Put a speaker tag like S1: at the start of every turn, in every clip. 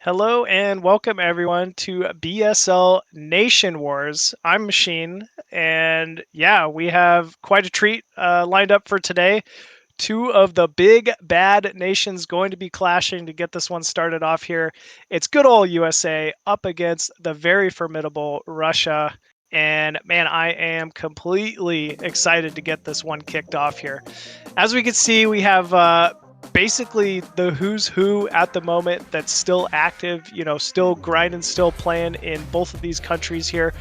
S1: Hello and welcome everyone to BSL Nation Wars. I'm Machine, and yeah, we have quite a treat lined up for today. Two of the big bad nations going to be clashing to get this one started off here. It's good old USA up against the very formidable Russia. And man, I am completely excited to get this one kicked off here. As we can see, we have basically the who's who at the moment that's still active, still grinding, still playing in both of these countries here.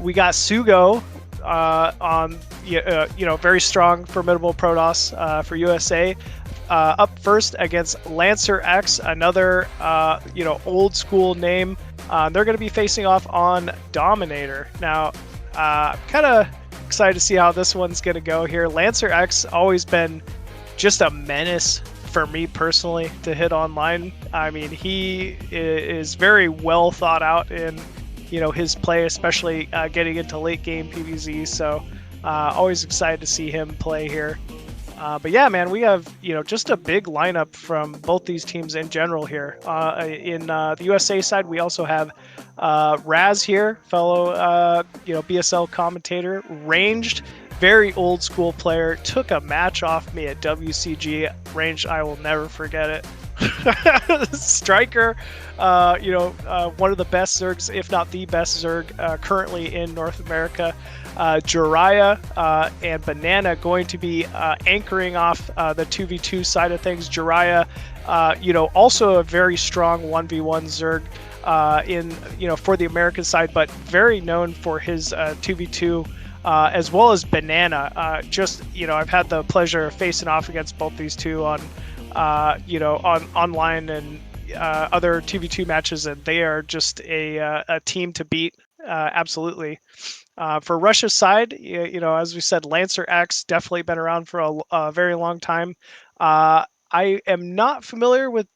S1: We got Sugo on, very strong, formidable Protoss for USA. Up first against Lancer X, another, old school name. They're going to be facing off on Dominator. Now, kind of excited to see how this one's going to go here. Lancer X always been just a menace for me personally to hit online. I mean, he is very well thought out in, his play, especially getting into late game PvZ. So always excited to see him play here. But yeah, man, we have, just a big lineup from both these teams in general here. In the USA side, we also have Raz here, fellow, BSL commentator, ranged, very old school player, took a match off me at WCG. Ranged, I will never forget it. Striker, one of the best Zergs, if not the best Zerg currently in North America. Jiraiya and Banana going to be anchoring off the 2v2 side of things. Jiraiya, also a very strong 1v1 Zerg for the American side, but very known for his 2v2. As well as Banana. I've had the pleasure of facing off against both these two on online and other 2v2 matches, and they are just a team to beat. Absolutely. For Russia's side, as we said, Lancer X definitely been around for a very long time. I am not familiar with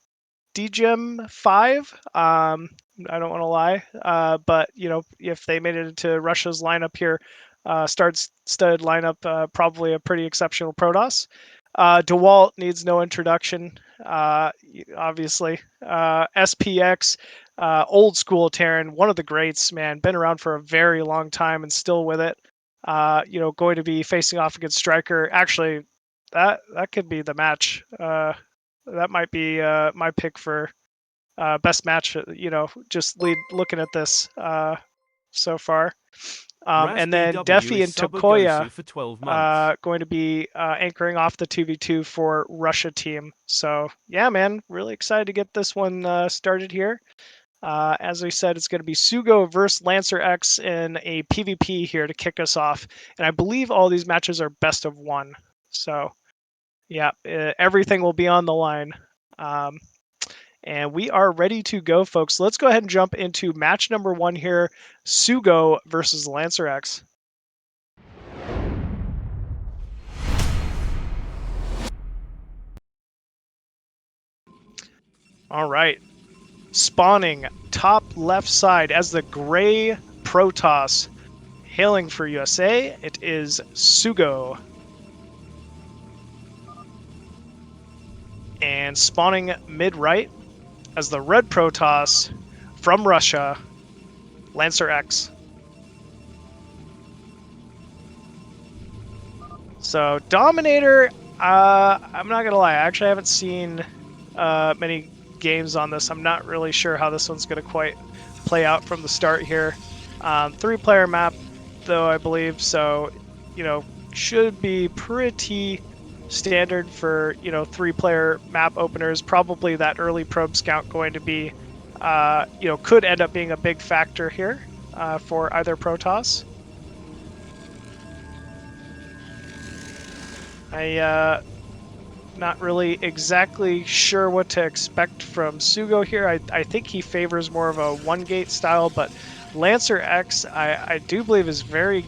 S1: DGM 5. I don't want to lie, but if they made it into Russia's lineup here, stud lineup, probably a pretty exceptional Protoss. Dewalt needs no introduction, obviously. SPX, old school Terran, one of the greats, man, been around for a very long time and still with it. Going to be facing off against Striker. Actually, that could be the match. That might be my pick for best match. Looking at this so far. And then Defi and Tokoya
S2: for 12 months.
S1: going to be anchoring off the 2v2 for Russia team. So yeah, man, really excited to get this one started here. As we said, it's going to be Sugo versus Lancer X in a PvP here to kick us off. And I believe all these matches are best of one. So yeah, everything will be on the line. And we are ready to go, folks. Let's go ahead and jump into match number one here. Sugo versus Lancer X. All right. Spawning top left side as the gray Protoss. Hailing for USA, it is Sugo. And spawning mid-right as the red Protoss from Russia, Lancer X. So Dominator, I'm not gonna lie, I actually haven't seen many games on this. I'm not really sure how this one's gonna quite play out from the start here. 3-player map, though, I believe, so should be pretty standard for 3-player map openers. Probably that early probe scout going to be could end up being a big factor here for either Protoss. Not really exactly sure what to expect from Sugo here. I think he favors more of a 1-gate style, but Lancer X I do believe is very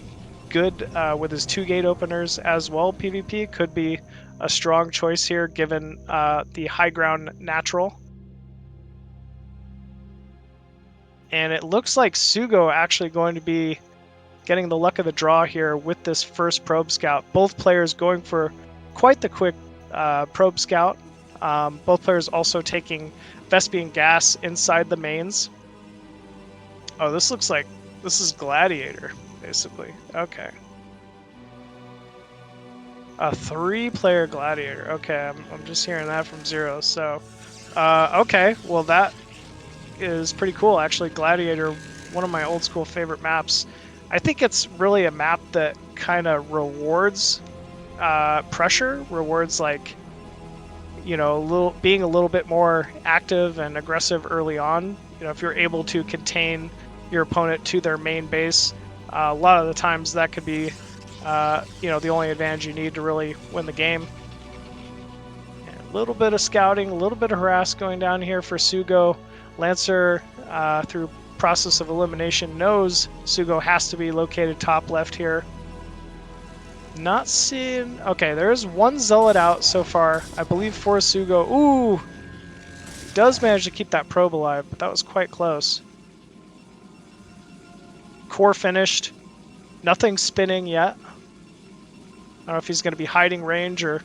S1: good with his 2-gate openers as well. PvP could be a strong choice here given the high ground natural. And it looks like Sugo actually going to be getting the luck of the draw here with this first probe scout. Both players going for quite the quick probe scout. Both players also taking Vespian gas inside the mains. Oh, this looks like this is Gladiator, basically. Okay. A 3-player Gladiator. Okay, I'm just hearing that from Zero. So, okay, well that is pretty cool. Actually, Gladiator, one of my old school favorite maps. I think it's really a map that kind of rewards pressure, rewards like, you know, being a little bit more active and aggressive early on. You know, if you're able to contain your opponent to their main base, a lot of the times that could be, you know, the only advantage you need to really win the game. And a little bit of scouting, a little bit of harass going down here for Sugo. Lancer, through process of elimination, knows Sugo has to be located top left here. Not seeing... Okay, there is one Zealot out so far, I believe, for Sugo. Ooh! He does manage to keep that probe alive, but that was quite close. Core finished. Nothing spinning yet. I don't know if he's going to be hiding range or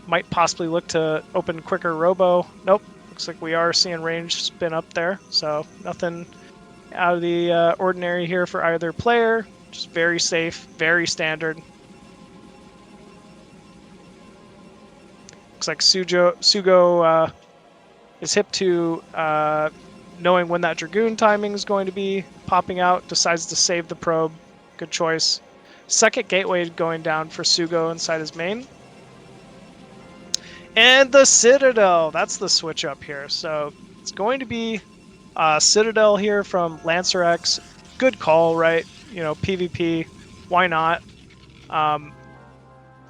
S1: might possibly look to open quicker robo. Nope. Looks like we are seeing range spin up there. So nothing out of the ordinary here for either player. Just very safe, very standard. Looks like Sugo is hip to knowing when that Dragoon timing is going to be popping out. Decides to save the probe. Good choice. Second gateway going down for Sugo inside his main. And the Citadel. That's the switch up here. So it's going to be Citadel here from Lancer X. Good call, right? You know, PvP. Why not?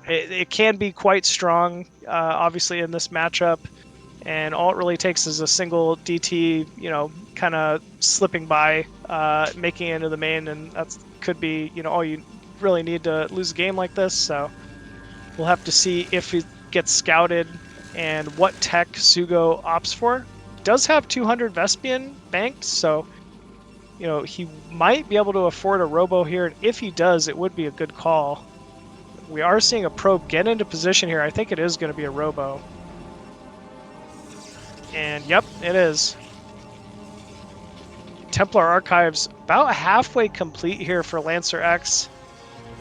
S1: It can be quite strong, obviously, in this matchup. And all it really takes is a single DT, you know, kind of slipping by, making it into the main. And that could be, you know, all you really need to lose a game like this. So we'll have to see if it gets scouted and what tech Sugo opts for. Does have 200 Vespian banked, so you know he might be able to afford a robo here, and if he does, it would be a good call. We are seeing a probe get into position here. I think it is going to be a robo. And yep, it is. Templar Archives about halfway complete here for Lancer X.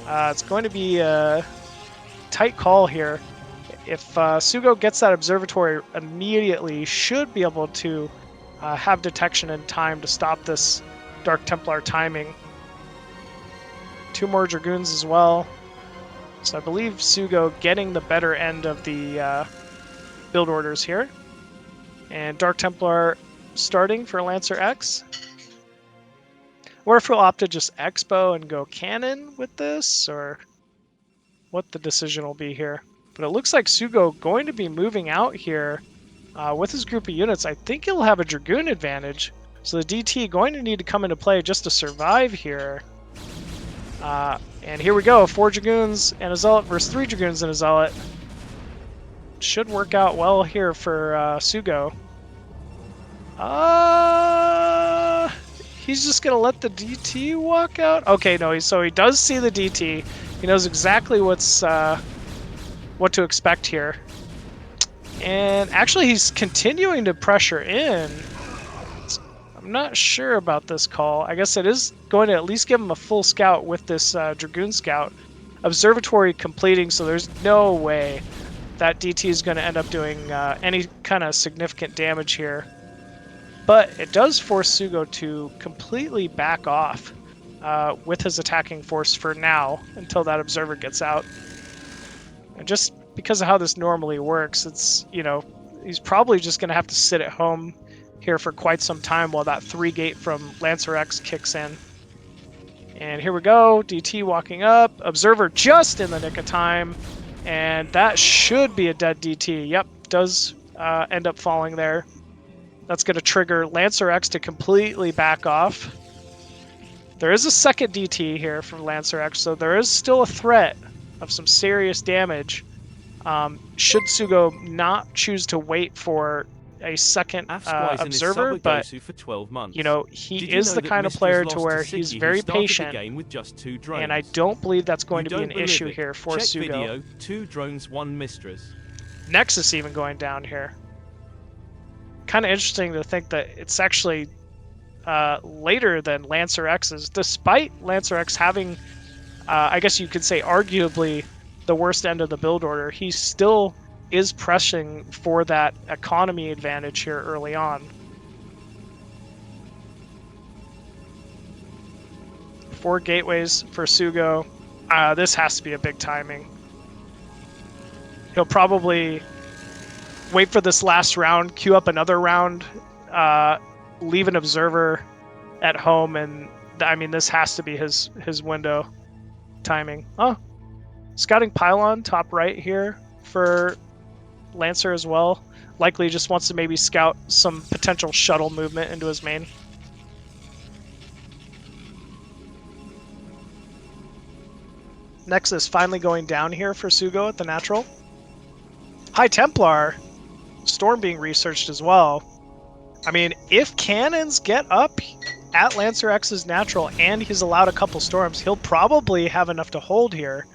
S1: It's going to be a tight call here. If Sugo gets that observatory immediately, should be able to have detection in time to stop this Dark Templar timing. 2 more Dragoons as well. So I believe Sugo getting the better end of the build orders here. And Dark Templar starting for Lancer X. Or if he'll opt to just Expo and go Cannon with this, or what the decision will be here. But it looks like Sugo going to be moving out here with his group of units. I think he'll have a Dragoon advantage. So the DT going to need to come into play just to survive here. And here we go, 4 Dragoons and a Zealot versus 3 Dragoons and a Zealot. Should work out well here for Sugo. He's just going to let the DT walk out? Okay, no, so he does see the DT. He knows exactly what to expect here. And actually, he's continuing to pressure in. I'm not sure about this call. I guess it is going to at least give him a full scout with this Dragoon scout. Observatory completing, so there's no way that DT is going to end up doing any kind of significant damage here. But it does force Sugo to completely back off with his attacking force for now until that observer gets out. And just because of how this normally works, it's, you know, he's probably just going to have to sit at home here for quite some time while that 3-gate from Lancer X kicks in. And here we go, DT walking up, Observer just in the nick of time, and that should be a dead DT. Yep, does end up falling there. That's going to trigger Lancer X to completely back off. There is a second DT here from Lancer X, so there is still a threat of some serious damage. Should Sugo not choose to wait for a second observer, but
S2: for 12 months.
S1: You know, he is the kind of player to where he's very patient,
S2: with just 2 drones.
S1: And I don't believe that's going to be an issue here for
S2: Check
S1: Sugo.
S2: Video, 2 drones, 1 mistress.
S1: Nexus even going down here. kind of interesting to think that it's actually later than Lancer X's, despite Lancer X having, I guess you could say, arguably the worst end of the build order. He still is pressing for that economy advantage here early on. 4 gateways for Sugo. This has to be a big timing. He'll probably wait for this last round, queue up another round, leave an observer at home, and I mean, this has to be his window timing. Oh, scouting pylon top right here for Lancer as well. Likely just wants to maybe scout some potential shuttle movement into his main. Nexus finally going down here for Sugo at the natural. High Templar, Storm being researched as well. I mean, if cannons get up at Lancer X's natural and he's allowed a couple storms, he'll probably have enough to hold here.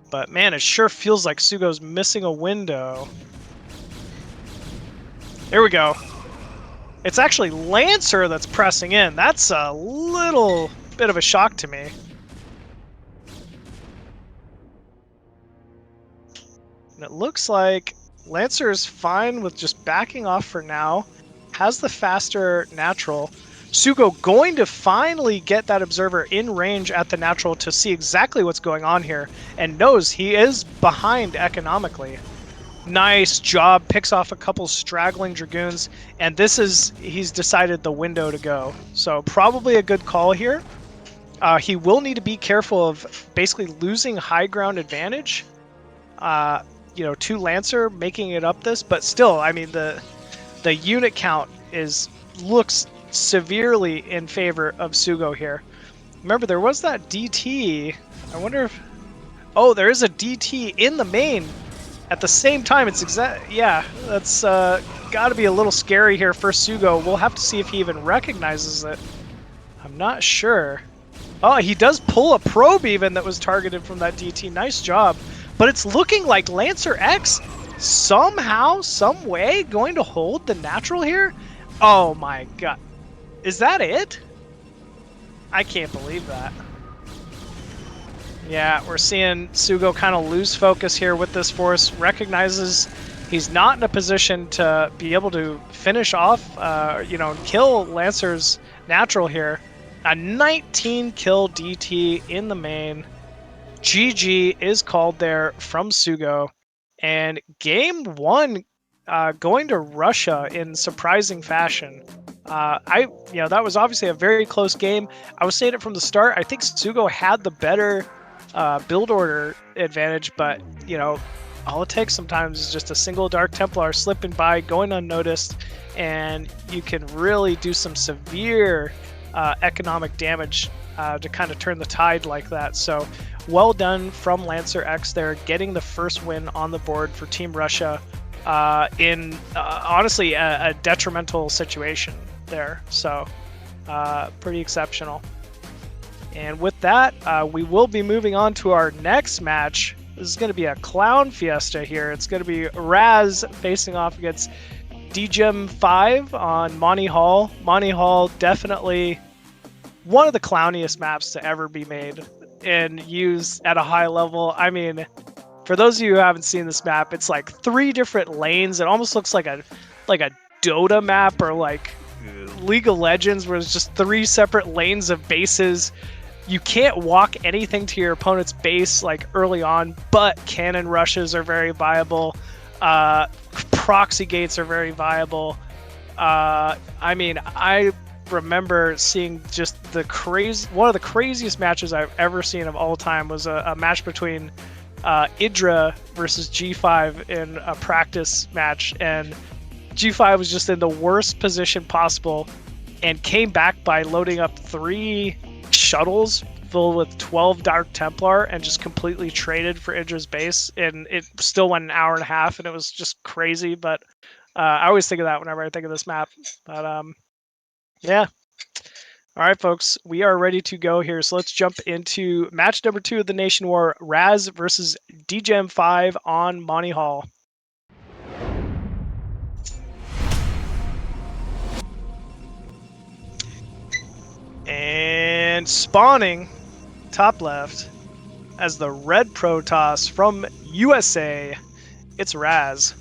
S1: But man, it sure feels like Sugo's missing a window. There we go. It's actually Lancer that's pressing in. That's a little bit of a shock to me. And it looks like Lancer is fine with just backing off for now. Has the faster natural. Sugo going to finally get that observer in range at the natural to see exactly what's going on here, and knows he is behind economically. Nice job, picks off a couple straggling Dragoons, and this is, he's decided the window to go. So probably a good call here. He will need to be careful of basically losing high ground advantage, you know, to Lancer making it up this, but still, I mean, the unit count looks severely in favor of Sugo here. Remember, there was that DT. I wonder if... Oh, there is a DT in the main at the same time. It's yeah, that's got to be a little scary here for Sugo. We'll have to see if he even recognizes it. I'm not sure. Oh, he does pull a probe even that was targeted from that DT. Nice job. But it's looking like Lancer X somehow, some way, going to hold the natural here. Oh my god. Is that it? I can't believe that. Yeah, we're seeing Sugo kind of lose focus here with this force. Recognizes he's not in a position to be able to finish off, you know, kill Lancer's natural here. A 19 kill DT in the main. GG is called there from Sugo. And game 1 going to Russia in surprising fashion. You know, that was obviously a very close game. I was saying it from the start. I think Sugo had the better build order advantage, but you know, all it takes sometimes is just a single Dark Templar slipping by, going unnoticed, and you can really do some severe economic damage to kind of turn the tide like that. So well done from Lancer X there, getting the first win on the board for Team Russia in honestly a detrimental situation there. So pretty exceptional. And with that, we will be moving on to our next match. This is going to be a clown fiesta here. It's going to be Raz facing off against DGEM 5 on Monty Hall. Monty Hall, definitely one of the clowniest maps to ever be made and used at a high level. I mean, for those of you who haven't seen this map, it's like 3 different lanes. It almost looks like a Dota map or like League of Legends, where it's just 3 separate lanes of bases. You can't walk anything to your opponent's base like early on, but cannon rushes are very viable. Proxy gates are very viable. I mean, I remember seeing just one of the craziest matches I've ever seen of all time was a match between Idra versus G5 in a practice match, and G5 was just in the worst position possible and came back by loading up 3 shuttles filled with 12 Dark Templar and just completely traded for Idra's base, and it still went an hour and a half, and it was just crazy. But I always think of that whenever I think of this map. But yeah. All right, folks, we are ready to go here. So let's jump into match number 2 of the Nation War, Raz versus DGEM 5 on Monty Hall. And spawning top left as the red Protoss from USA, it's Raz.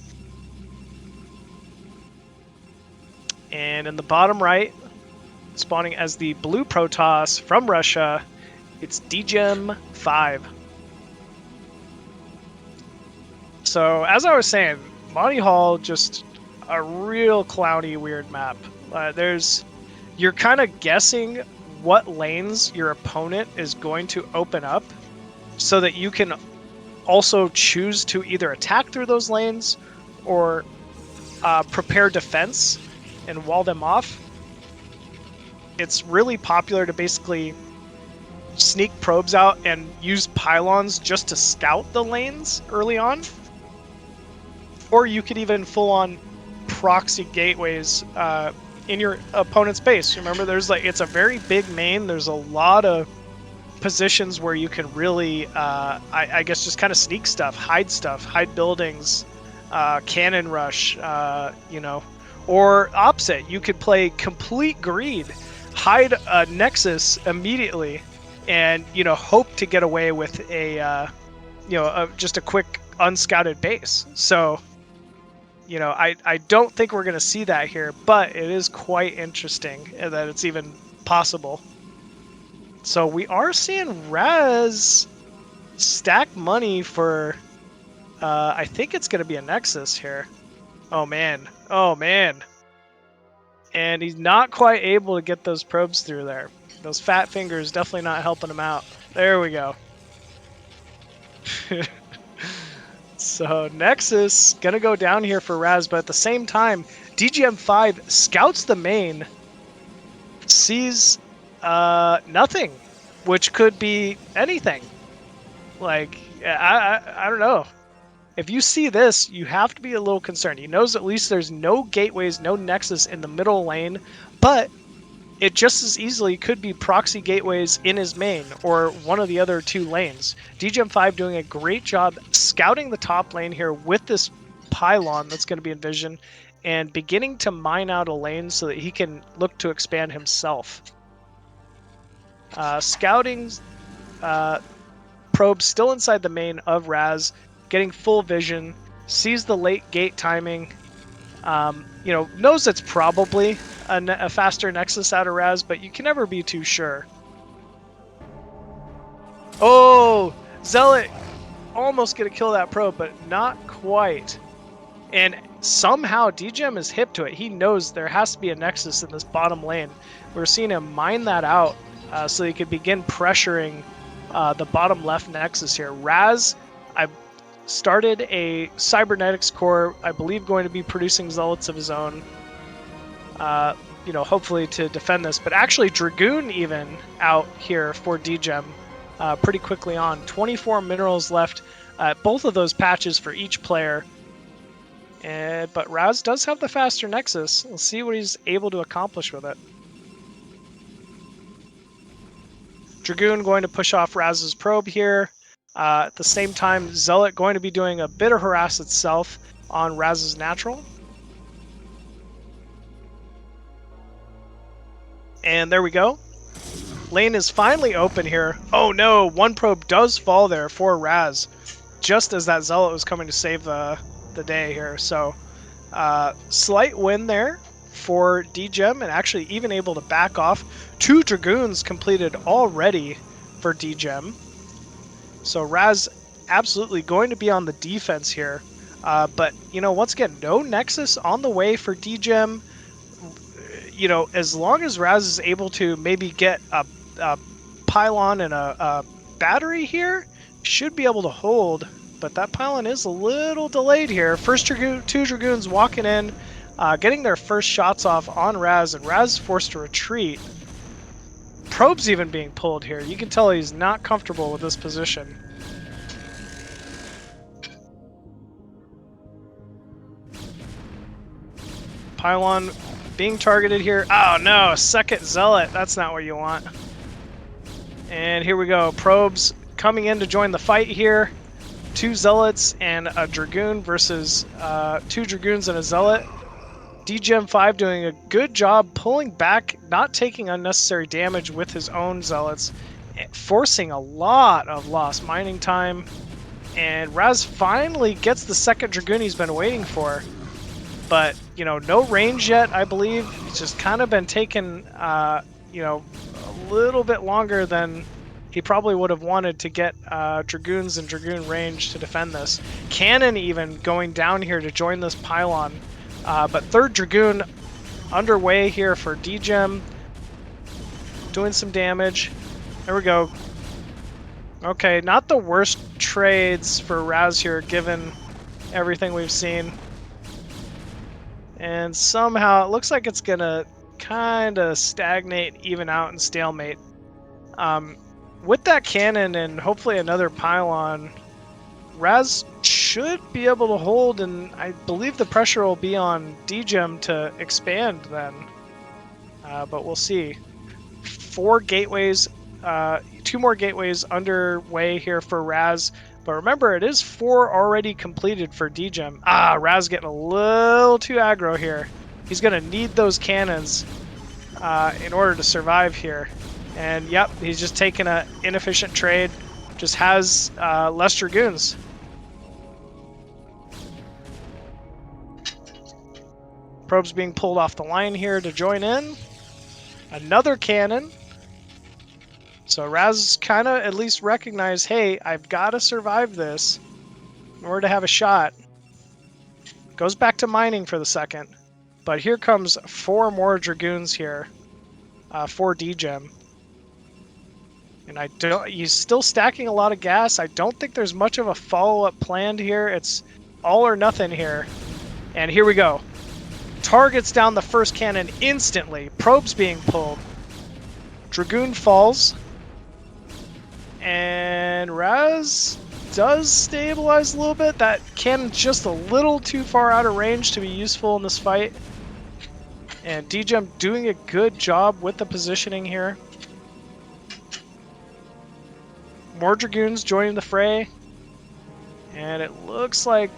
S1: And in the bottom right, spawning as the blue Protoss from Russia, it's DGEM5. So as I was saying, Monty Hall, just a real cloudy, weird map. You're kind of guessing what lanes your opponent is going to open up so that you can also choose to either attack through those lanes or prepare defense and wall them off. It's really popular to basically sneak probes out and use pylons just to scout the lanes early on. Or you could even full-on proxy gateways in your opponent's base. Remember, it's a very big main. There's a lot of positions where you can really, I guess, just kind of sneak stuff, hide buildings, cannon rush, or opposite. You could play complete greed, hide a nexus immediately, and hope to get away with just a quick unscouted base. So I don't think we're going to see that here, but it is quite interesting that it's even possible. So we are seeing Raz stack money for, I think it's going to be a Nexus here. Oh man. And he's not quite able to get those probes through there. Those fat fingers definitely not helping him out. There we go. So Nexus gonna go down here for Raz, but at the same time, DGM5 scouts the main, sees nothing, which could be anything. Like, I don't know. If you see this, you have to be a little concerned. He knows at least there's no gateways, no nexus in the middle lane, but it just as easily could be proxy gateways in his main or one of the other two lanes. DGM5 doing a great job scouting the top lane here with this pylon that's going to be envisioned and beginning to mine out a lane so that he can look to expand himself. Scouting probe still inside the main of Raz, getting full vision, sees the late gate timing, knows it's probably a faster Nexus out of Raz, but you can never be too sure. Oh, Zealot almost gonna kill that probe, but not quite. And somehow DGM is hip to it. He knows there has to be a Nexus in this bottom lane. We're seeing him mine that out so he could begin pressuring the bottom left Nexus here. Raz, I've started a cybernetics core, I believe going to be producing Zealots of his own, hopefully to defend this, but actually Dragoon even out here for DGEM pretty quickly on. 24 minerals left, both of those patches for each player, but Raz does have the faster Nexus. We'll see what he's able to accomplish with it. Dragoon going to push off Raz's probe here. At the same time, Zealot going to be doing a bit of harass itself on Raz's natural. And there we go. Lane is finally open here. Oh no, one probe does fall there for Raz, just as that Zealot was coming to save the day here. So, slight win there for DGEM, and actually even able to back off. 2 Dragoons completed already for DGEM. So Raz absolutely going to be on the defense here. But, once again, no Nexus on the way for DGEM. As long as Raz is able to maybe get a pylon and a battery here, should be able to hold. But that pylon is a little delayed here. First 2 Dragoons walking in, getting their first shots off on Raz, and Raz forced to retreat. Probe's even being pulled here. You can tell he's not comfortable with this position. Pylon being targeted here. Oh no, second Zealot. That's not what you want. And here we go. Probes coming in to join the fight here. 2 Zealots and a Dragoon versus 2 Dragoons and a Zealot. DGM5 doing a good job pulling back, not taking unnecessary damage with his own zealots, forcing a lot of lost mining time. And Raz finally gets the second Dragoon he's been waiting for. But, you know, no range yet, I believe. It's just kind of been taking, you know, a little bit longer than he probably would have wanted to get Dragoons and Dragoon range to defend this. Cannon even going down here to join this pylon. But third Dragoon underway here for DGem. Doing some damage. There we go. Okay, not the worst trades for Raz here, given everything we've seen. And somehow it looks like it's gonna kind of stagnate, even out, and stalemate. With that cannon and hopefully another pylon, Raz should be able to hold, and I believe the pressure will be on DGem to expand then. But we'll see. 4 gateways, 2 more gateways underway here for Raz. But remember, it is 4 already completed for DGem. Raz getting a little too aggro here. He's going to need those cannons in order to survive here. And yep, he's just taking an inefficient trade. Just has less Dragoons. Probes being pulled off the line here to join in. Another cannon. So Raz kind of at least recognized, hey, I've got to survive this in order to have a shot. Goes back to mining for the second. But here comes 4 more Dragoons here for DGem. And he's still stacking a lot of gas. I don't think there's much of a follow-up planned here. It's all or nothing here. And here we go. Targets down the first cannon instantly. Probes being pulled. Dragoon falls. And Raz does stabilize a little bit. That cannon's just a little too far out of range to be useful in this fight. And DGem doing a good job with the positioning here. More Dragoons joining the fray. And it looks like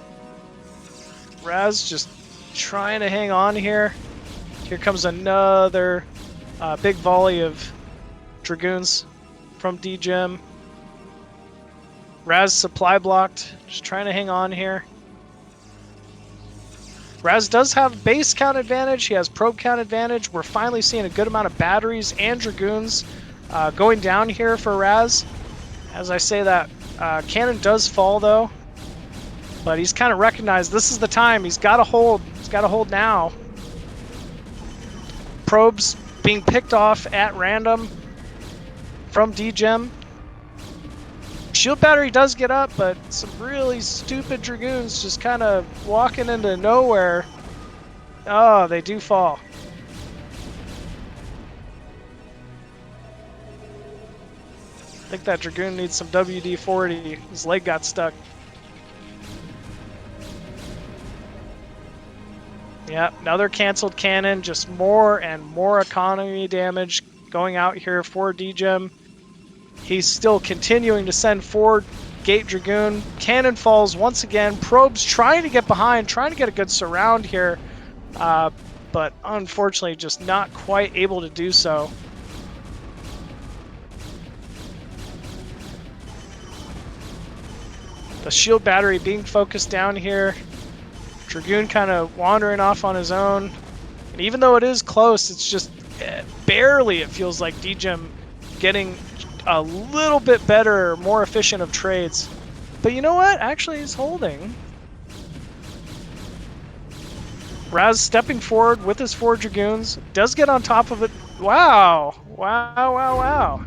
S1: Raz just trying to hang on here. Here comes another big volley of Dragoons from DGem. Raz supply blocked, just trying to hang on here. Raz does have base count advantage, he has probe count advantage. We're finally seeing a good amount of batteries and Dragoons going down here for Raz. As I say that, cannon does fall though, but he's kind of recognized this is the time. He's got to hold. He's got to hold now. Probes being picked off at random from DGem. Shield battery does get up, but some really stupid Dragoons just kind of walking into nowhere. Oh, they do fall. I think that Dragoon needs some WD-40. His leg got stuck. Yep, another canceled cannon. Just more and more economy damage going out here for DGem. He's still continuing to send forward Gate Dragoon. Cannon falls once again. Probes trying to get behind, trying to get a good surround here. But unfortunately just not quite able to do so. The shield battery being focused down here. Dragoon kind of wandering off on his own. And even though it is close, it's just barely, it feels like DGem getting a little bit better, more efficient of trades. But you know what? Actually, he's holding. Raz stepping forward with his 4 Dragoons. Does get on top of it. Wow. Wow, wow, wow.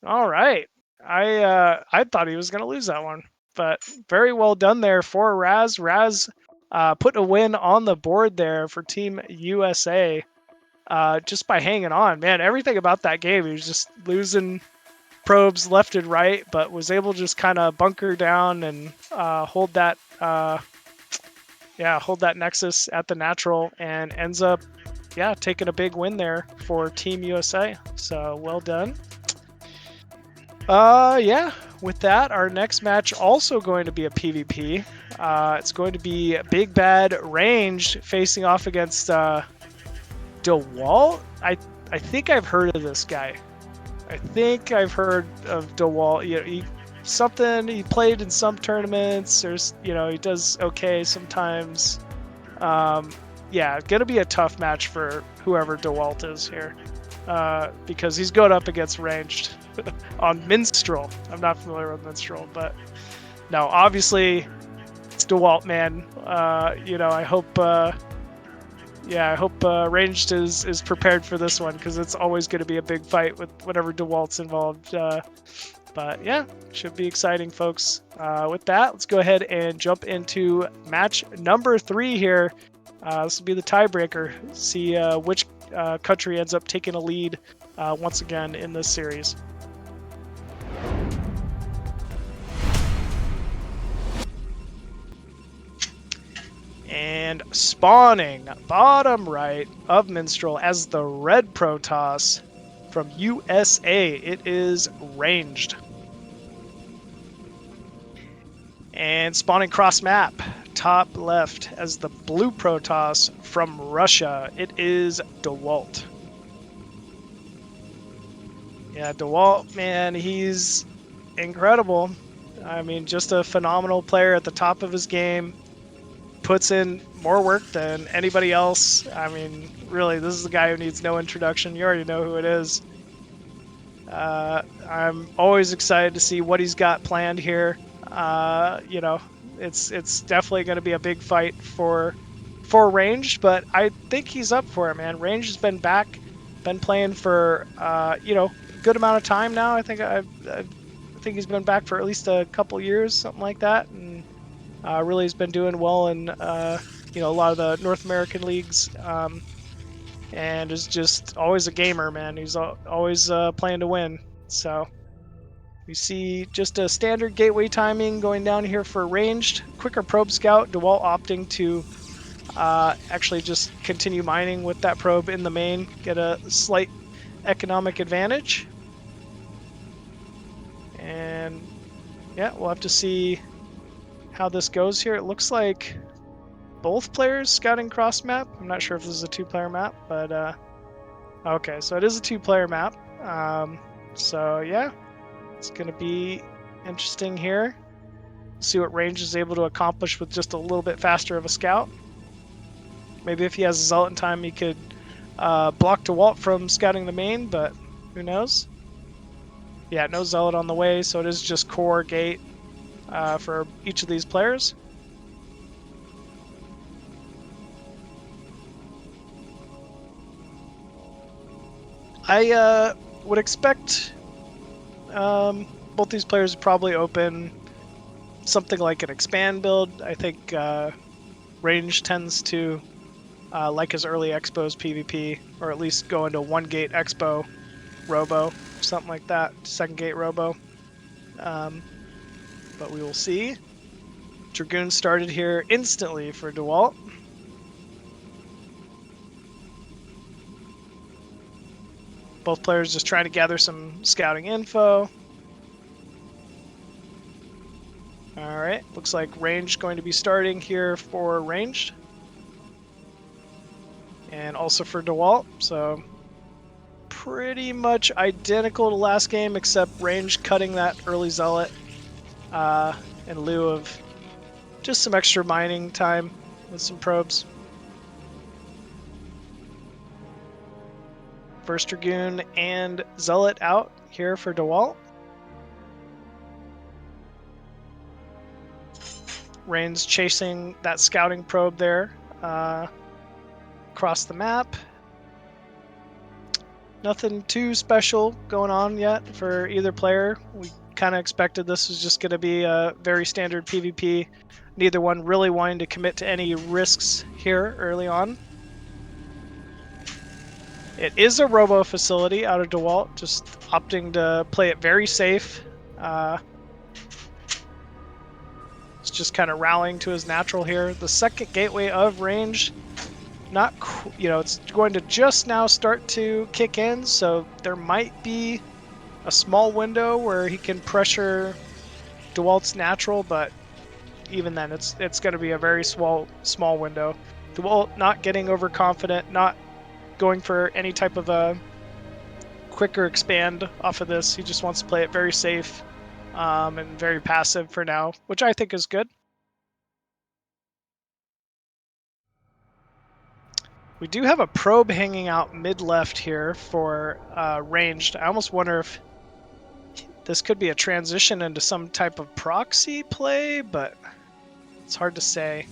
S1: All right. I thought he was going to lose that one. But very well done there for Raz. Raz put a win on the board there for Team USA just by hanging on. Man, everything about that game, he was just losing probes left and right, but was able to just kind of bunker down and hold that nexus at the natural, and ends up taking a big win there for Team USA. So well done. with that, our next match also going to be a PvP. It's going to be Big Bad Ranged facing off against Dewalt. I think I've heard of this guy. I think I've heard of Dewalt. You know, he played in some tournaments. There's, you know, he does okay sometimes. Yeah, gonna be a tough match for whoever Dewalt is here, because he's going up against Ranged on Minstrel. I'm not familiar with Minstrel, but no, obviously it's Dewalt, man. You know, I hope. Yeah, I hope Ranged is prepared for this one, because it's always going to be a big fight with whenever Dewalt's involved. But yeah, should be exciting, folks. With that, let's go ahead and jump into match number 3 here. This will be the tiebreaker. See which country ends up taking a lead once again in this series. And spawning bottom right of Minstrel as the red Protoss from USA, it is Ranged. And spawning cross map top left as the blue Protoss from Russia, it is Dewalt. Yeah, Dewalt, man, he's incredible. I mean, just a phenomenal player at the top of his game. Puts in more work than anybody else. I mean, really, this is the guy who needs no introduction. You already know who it is. I'm always excited to see what he's got planned here. You know, it's definitely going to be a big fight for Ranged, but I think he's up for it, man. Ranged has been back, been playing for you know, a good amount of time now. I think I think he's been back for at least a couple years, something like that, and really has been doing well in you know, a lot of the North American leagues, and is just always a gamer, man. He's always playing to win. So we see just a standard gateway timing going down here for Ranged. Quicker probe scout, Dewalt opting to actually just continue mining with that probe in the main, get a slight economic advantage. And yeah, we'll have to see how this goes here. It looks like both players scouting cross map. I'm not sure if this is a 2-player map, but okay, so it is a 2-player map. So yeah, it's gonna be interesting here. See what Range is able to accomplish with just a little bit faster of a scout. Maybe if he has a Zealot in time, he could block Dewalt from scouting the main, but who knows? Yeah, no Zealot on the way, so it is just core gate for each of these players. I would expect both these players to probably open something like an expand build. I think Range tends to like his early expos PvP, or at least go into 1-gate expo robo, something like that, 2nd gate robo. But we will see. Dragoon started here instantly for Dewalt. Both players just trying to gather some scouting info. Alright, looks like Ranged going to be starting here for Ranged. And also for Dewalt, so pretty much identical to last game, except Ranged cutting that early Zealot in lieu of just some extra mining time with some probes. First Dragoon and Zealot out here for Dewalt. Rain's chasing that scouting probe there across the map. Nothing too special going on yet for either player. We kind of expected this was just going to be a very standard PvP. Neither one really wanting to commit to any risks here early on. It is a robo facility out of Dewalt, just opting to play it very safe. It's just kind of rallying to his natural here. The 2nd gateway of Range, not, you know, it's going to just now start to kick in, so there might be a small window where he can pressure Dewalt's natural, but even then, it's going to be a very small window. Dewalt not getting overconfident, not going for any type of a quicker expand off of this. He just wants to play it very safe and very passive for now, which I think is good. We do have a probe hanging out mid-left here for ranged. I almost wonder if this could be a transition into some type of proxy play, but it's hard to say.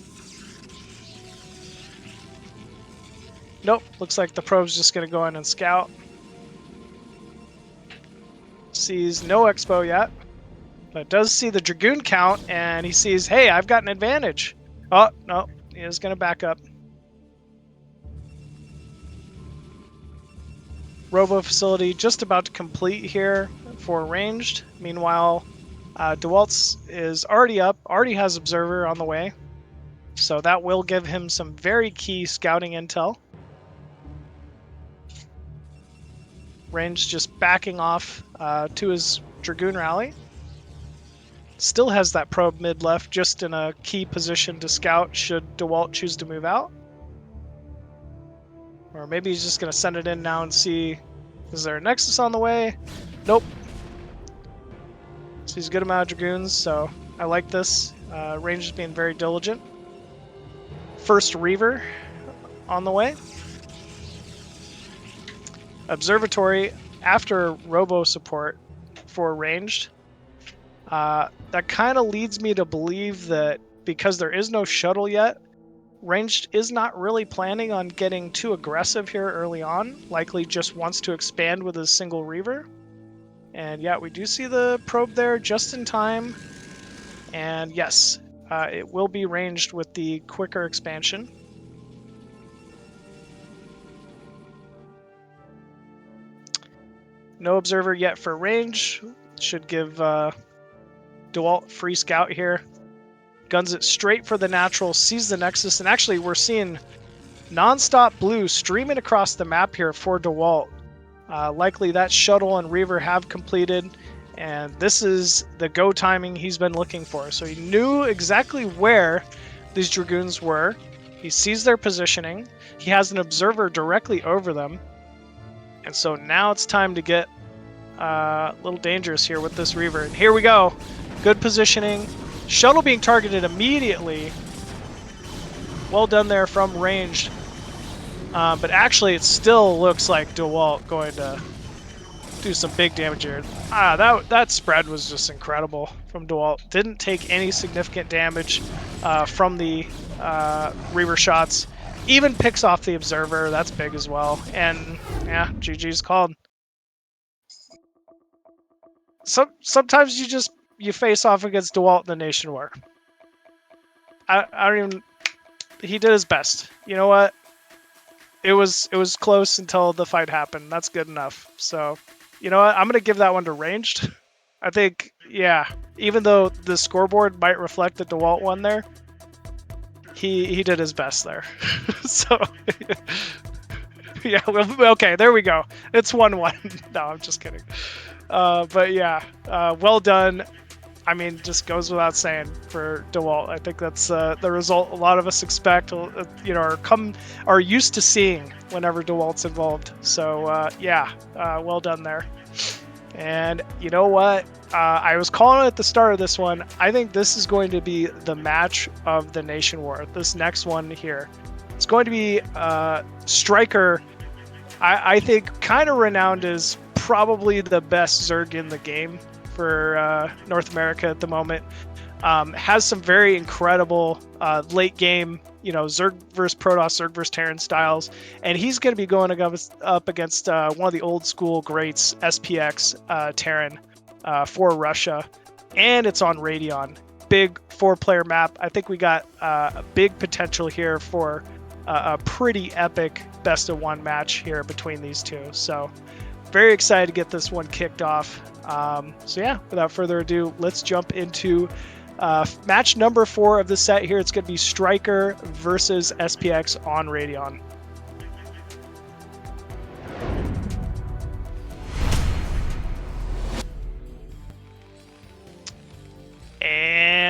S1: Nope, looks like the probe's just going to go in and scout. Sees no expo yet, but does see the Dragoon count, and he sees, hey, I've got an advantage. Oh, no, he is going to back up. Robo facility just about to complete here for ranged. Meanwhile, Dewalt's is already up, already has observer on the way. So that will give him some very key scouting intel. Ranged just backing off to his Dragoon rally. Still has that probe mid-left, just in a key position to scout should Dewalt choose to move out. Or maybe he's just going to send it in now and see, is there a Nexus on the way? Nope. So he's a good amount of Dragoons, so I like this. Range is being very diligent. First Reaver on the way. Observatory after Robo support for ranged. That kind of leads me to believe that because there is no shuttle yet, ranged is not really planning on getting too aggressive here early on. Likely just wants to expand with a single Reaver. And yeah, we do see the probe there just in time. And yes, it will be ranged with the quicker expansion. No observer yet for range. Should give Dewalt free scout here. Guns it straight for the natural, sees the Nexus, and actually we're seeing non-stop blue streaming across the map here for Dewalt. Likely that shuttle and Reaver have completed, and this is the go timing he's been looking for. So he knew exactly where these Dragoons were. He sees their positioning. He has an observer directly over them. And so now it's time to get a little dangerous here with this Reaver. And here we go. Good positioning. Shuttle being targeted immediately. Well done there from ranged. But actually, it still looks like Dewalt going to do some big damage here. That spread was just incredible from Dewalt. Didn't take any significant damage from the Reaver shots. Even picks off the observer. That's big as well. And yeah, GG's called. Sometimes you face off against Dewalt in the Nation War. I don't even. He did his best. You know what? It was close until the fight happened. That's good enough. So, you know what? I'm gonna give that one to ranged. I think, yeah. Even though the scoreboard might reflect that Dewalt won there, he did his best there. So, yeah. Okay, there we go. It's 1-1. No, I'm just kidding. But yeah, well done. I mean, just goes without saying for Dewalt. I think that's the result a lot of us expect, are used to seeing whenever Dewalt's involved. So yeah, well done there. And you know what? I was calling it at the start of this one. I think this is going to be the match of the Nation War. This next one here. It's going to be Striker. I think kind of renowned as probably the best Zerg in the game for North America at the moment. Has some very incredible late game, Zerg versus Protoss, Zerg versus Terran styles, and he's going to be going up against one of the old school greats, SPX Terran for Russia, and it's on Radeon. Big 4-player map. I think we got a big potential here for a pretty epic best-of-1 match here between these two. So very excited to get this one kicked off. So yeah, without further ado, let's jump into match number 4 of the set here. It's going to be Striker versus SPX on Radeon.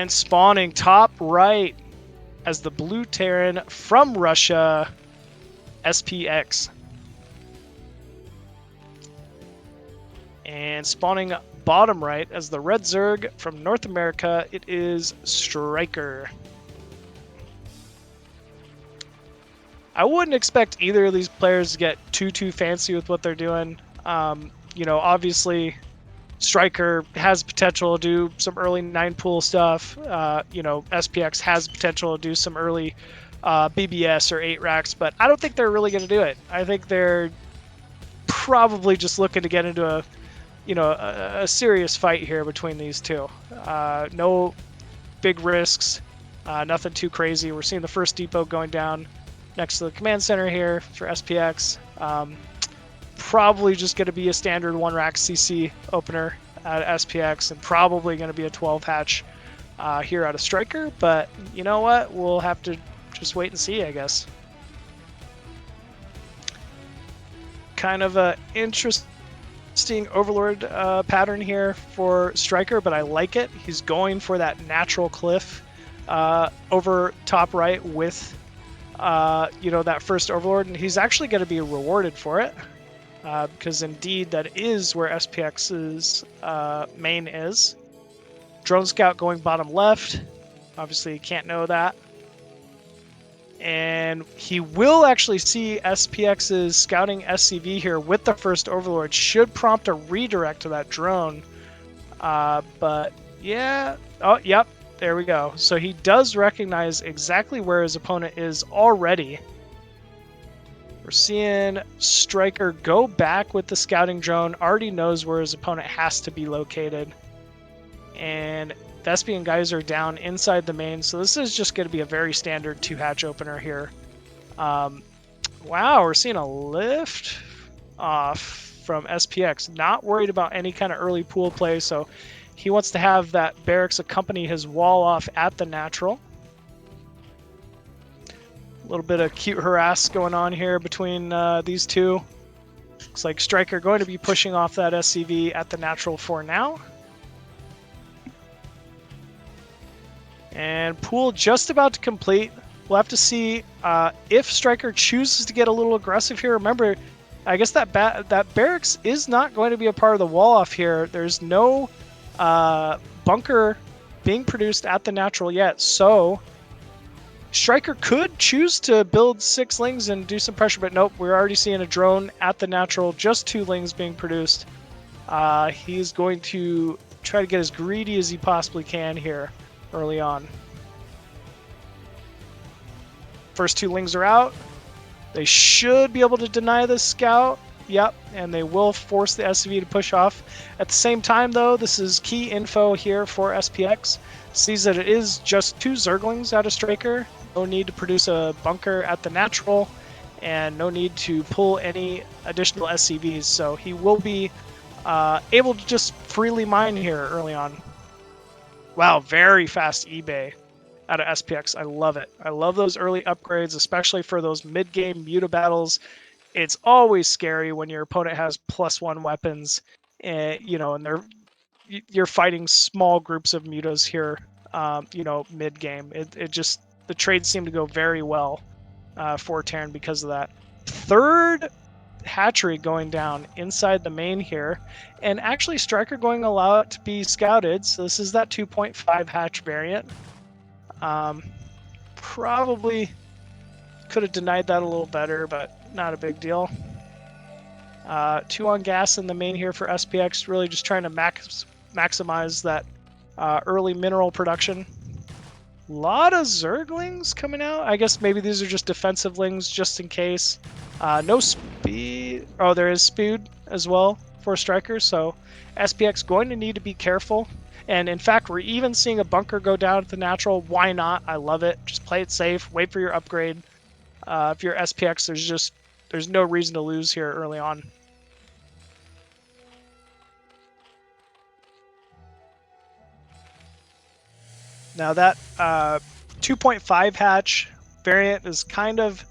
S1: And spawning top right as the blue Terran from Russia, SPX. And spawning bottom right as the red Zerg from North America, it is Striker. I wouldn't expect either of these players to get too fancy with what they're doing. You know, obviously, Striker has potential to do some early 9-pool stuff. You know, SPX has potential to do some early BBS or 8 racks, but I don't think they're really going to do it. I think they're probably just looking to get into a serious fight here between these two. No big risks, nothing too crazy. We're seeing the first depot going down next to the command center here for SPX. Probably just going to be a standard 1-rack CC opener at SPX, and probably going to be a 12 hatch here out of Striker. But you know what? We'll have to just wait and see, I guess. Kind of a interesting Overlord pattern here for Striker, but I like it. He's going for that natural cliff over top right with you know, that first Overlord, and he's actually going to be rewarded for it because indeed that is where SPX's main is. Drone Scout going bottom left. Obviously you can't know that. And he will actually see SPX's scouting SCV here with the first Overlord. Should prompt a redirect to that drone. But yeah, oh yep, there we go. So he does recognize exactly where his opponent is already. We're seeing Striker go back with the scouting drone, already knows where his opponent has to be located. And Thespian Geyser down inside the main, so this is just going to be a very standard 2-hatch opener here. Wow, we're seeing a lift off from SPX. Not worried about any kind of early pool play, so he wants to have that barracks accompany his wall off at the natural. A little bit of cute harass going on here between these two. Looks like Striker going to be pushing off that SCV at the natural for now. And pool just about to complete. We'll have to see if Striker chooses to get a little aggressive here. Remember, I guess that barracks is not going to be a part of the wall off here. There's no bunker being produced at the natural yet, so Striker could choose to build 6 lings and do some pressure, but nope, we're already seeing a drone at the natural, just 2 lings being produced. He's going to try to get as greedy as he possibly can here early on. First 2 lings are out. They should be able to deny the scout. Yep, and they will force the SCV to push off. At the same time, though, this is key info here for SPX. Sees that it is just 2 Zerglings out of Striker. No need to produce a bunker at the natural, and no need to pull any additional SCVs. So he will be able to just freely mine here early on. Wow, very fast eBay out of SPX. I love it. I love those early upgrades, especially for those mid-game muta battles. It's always scary when your opponent has +1 weapons, you know, and you're fighting small groups of mutas here, you know, mid-game. It just, the trades seem to go very well for Terran because of that. Third hatchery going down inside the main here, and actually Striker going to allow it to be scouted. So this is that 2.5 hatch variant. Probably could have denied that a little better, but not a big deal. 2 on gas in the main here for SPX, really just trying to maximize that early mineral production. A lot of Zerglings coming out. I guess maybe these are just defensive lings just in case. No speed. Oh, there is speed as well for Striker, so SPX going to need to be careful. And in fact, we're even seeing a bunker go down at the natural. Why not? I love it. Just play it safe. Wait for your upgrade. If you're SPX, there's no reason to lose here early on. Now that 2.5 hatch variant is kind of,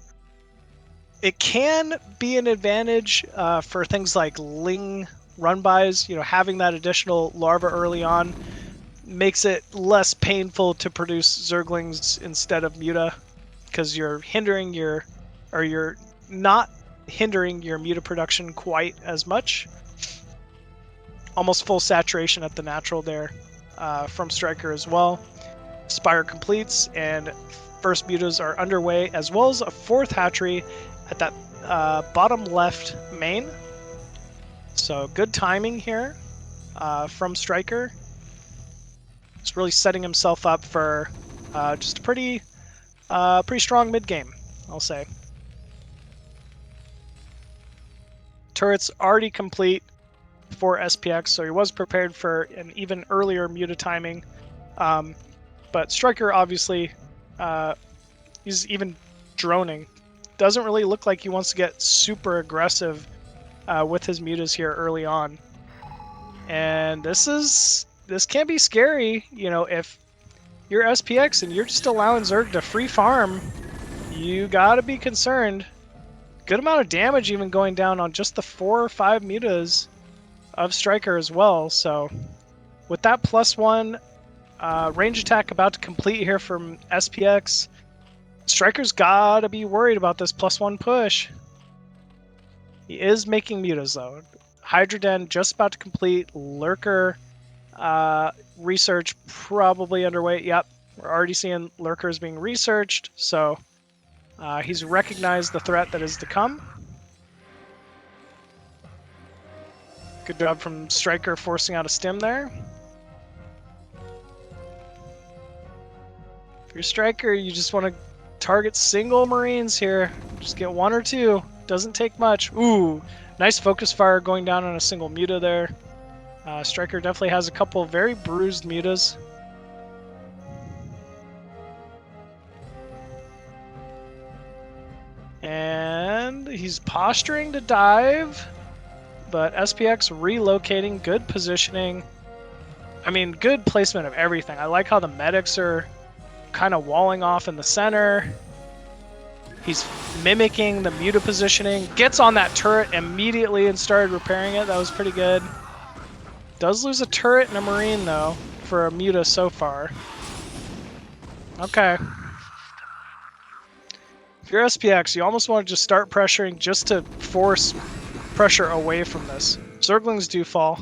S1: it can be an advantage for things like ling run-bys, you know, having that additional larva early on. makes it less painful to produce Zerglings instead of Muta, because you're not hindering your Muta production quite as much. Almost full saturation at the natural there from Striker as well. Spire completes, and first mutas are underway, as well as a fourth hatchery at that bottom left main. So good timing here from Striker. He's really setting himself up for just a pretty strong mid game, I'll say. Turret's already complete for SPX, so he was prepared for an even earlier muta timing. But Striker, obviously, he's even droning. Doesn't really look like he wants to get super aggressive with his mutas here early on. And this can be scary, you know, if you're SPX and you're just allowing Zerg to free farm, you gotta be concerned. Good amount of damage even going down on just the 4 or 5 mutas of Striker as well. So with that +1 range attack about to complete here from SPX, Striker's gotta be worried about this +1 push. He is making mutas though. Hydra Den just about to complete. Lurker research probably underway. Yep, we're already seeing Lurkers being researched, so he's recognized the threat that is to come. Good job from Striker forcing out a stim there. If you're Striker, you just want to target single Marines here. Just get 1 or 2. Doesn't take much. Ooh, nice focus fire going down on a single muta there. Striker definitely has a couple very bruised mutas. And he's posturing to dive, but SPX relocating, good positioning. I mean, good placement of everything. I like how the medics are kind of walling off in the center. He's mimicking the muta positioning. Gets on that turret immediately and started repairing it. That was pretty good. Does lose a turret and a Marine, though, for a muta so far. Okay. If you're SPX, you almost want to just start pressuring just to force pressure away from this. Zerglings do fall.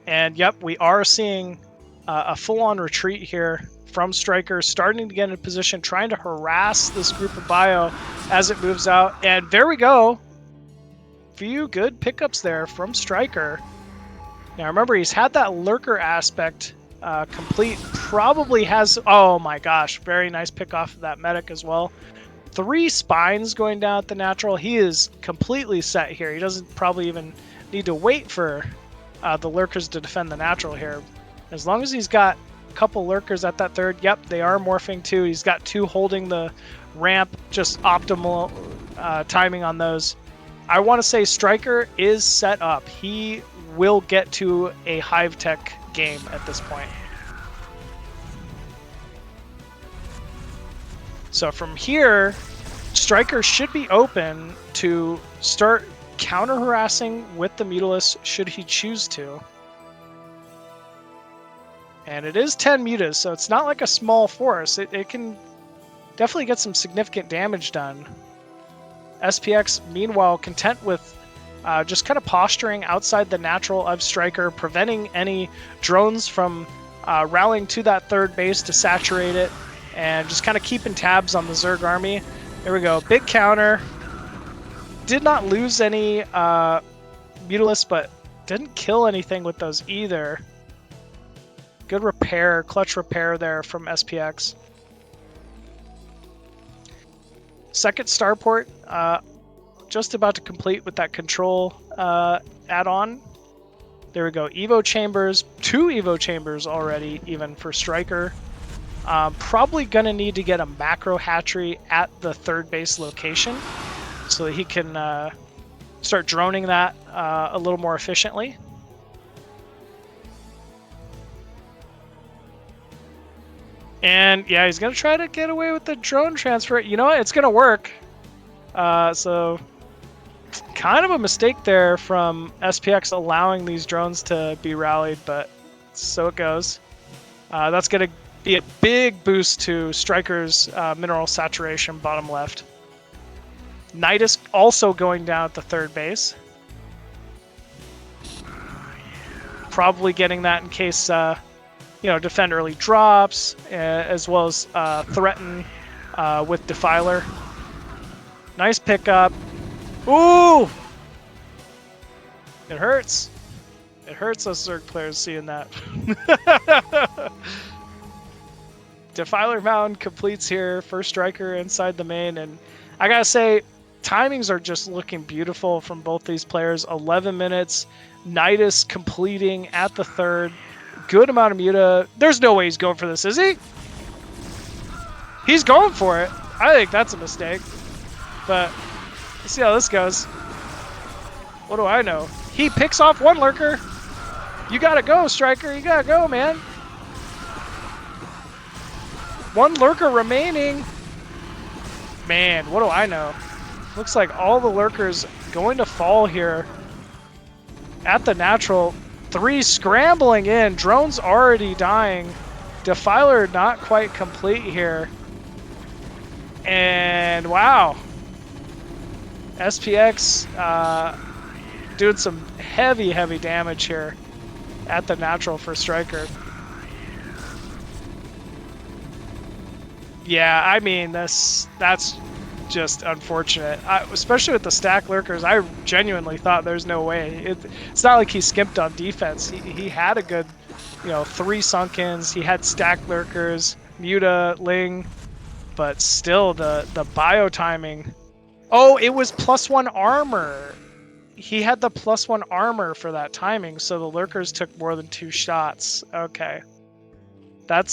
S1: And yep, we are seeing a full-on retreat here from Striker, starting to get in a position, trying to harass this group of bio as it moves out. And there we go. Few good pickups there from Striker. Now remember, he's had that Lurker aspect complete. Probably has, oh my gosh, very nice pick off of that medic as well. 3 spines going down at the natural. He is completely set here. He doesn't probably even need to wait for the Lurkers to defend the natural here. As long as he's got a couple Lurkers at that third, yep, they are morphing too. He's got 2 holding the ramp, just optimal timing on those. I want to say Striker is set up. He will get to a Hive Tech game at this point. So from here, Striker should be open to start counter-harassing with the Mutalisk should he choose to. And it is 10 mutas, so it's not like a small force. It can definitely get some significant damage done. SPX, meanwhile, content with just kind of posturing outside the natural of Striker, preventing any drones from rallying to that third base to saturate it, and just kind of keeping tabs on the Zerg army. There we go, big counter. Did not lose any Mutalisks, but didn't kill anything with those either. Good repair, clutch repair there from SPX. Second starport, just about to complete with that control add-on. There we go, Evo chambers, 2 Evo chambers already, even for Striker. Probably gonna need to get a macro hatchery at the third base location so that he can start droning that a little more efficiently. And yeah, he's gonna try to get away with the drone transfer. You know what? It's gonna work. So kind of a mistake there from SPX allowing these drones to be rallied, but So it goes. That's going to be a big boost to Striker's mineral saturation bottom left. Nidus also going down at the third base. Probably getting that in case, defend early drops, as well as threaten with Defiler. Nice pickup. Ooh! It hurts. It hurts us Zerg players seeing that. Defiler Mountain completes here. First Striker inside the main. And I gotta say, timings are just looking beautiful from both these players. 11 minutes. Nidus completing at the third. Good amount of muta. There's no way he's going for this, is he? He's going for it. I think that's a mistake. But let's see how this goes. What do I know? He picks off one lurker. You gotta go, Striker. You gotta go, man. One lurker remaining. Man, what do I know? Looks like all the lurkers going to fall here at the natural. 3 scrambling in. Drone's already dying. Defiler not quite complete here. And wow. SPX doing some heavy damage here at the natural for Striker. Yeah, I mean, that's just unfortunate. Especially with the stack lurkers, I genuinely thought there's no way. It's not like he skimped on defense. He had a good, 3 sunkens. He had stack lurkers, Muta, Ling, but still the bio timing. Oh, it was +1 armor. He had the +1 armor for that timing, so the lurkers took more than 2 shots. Okay, that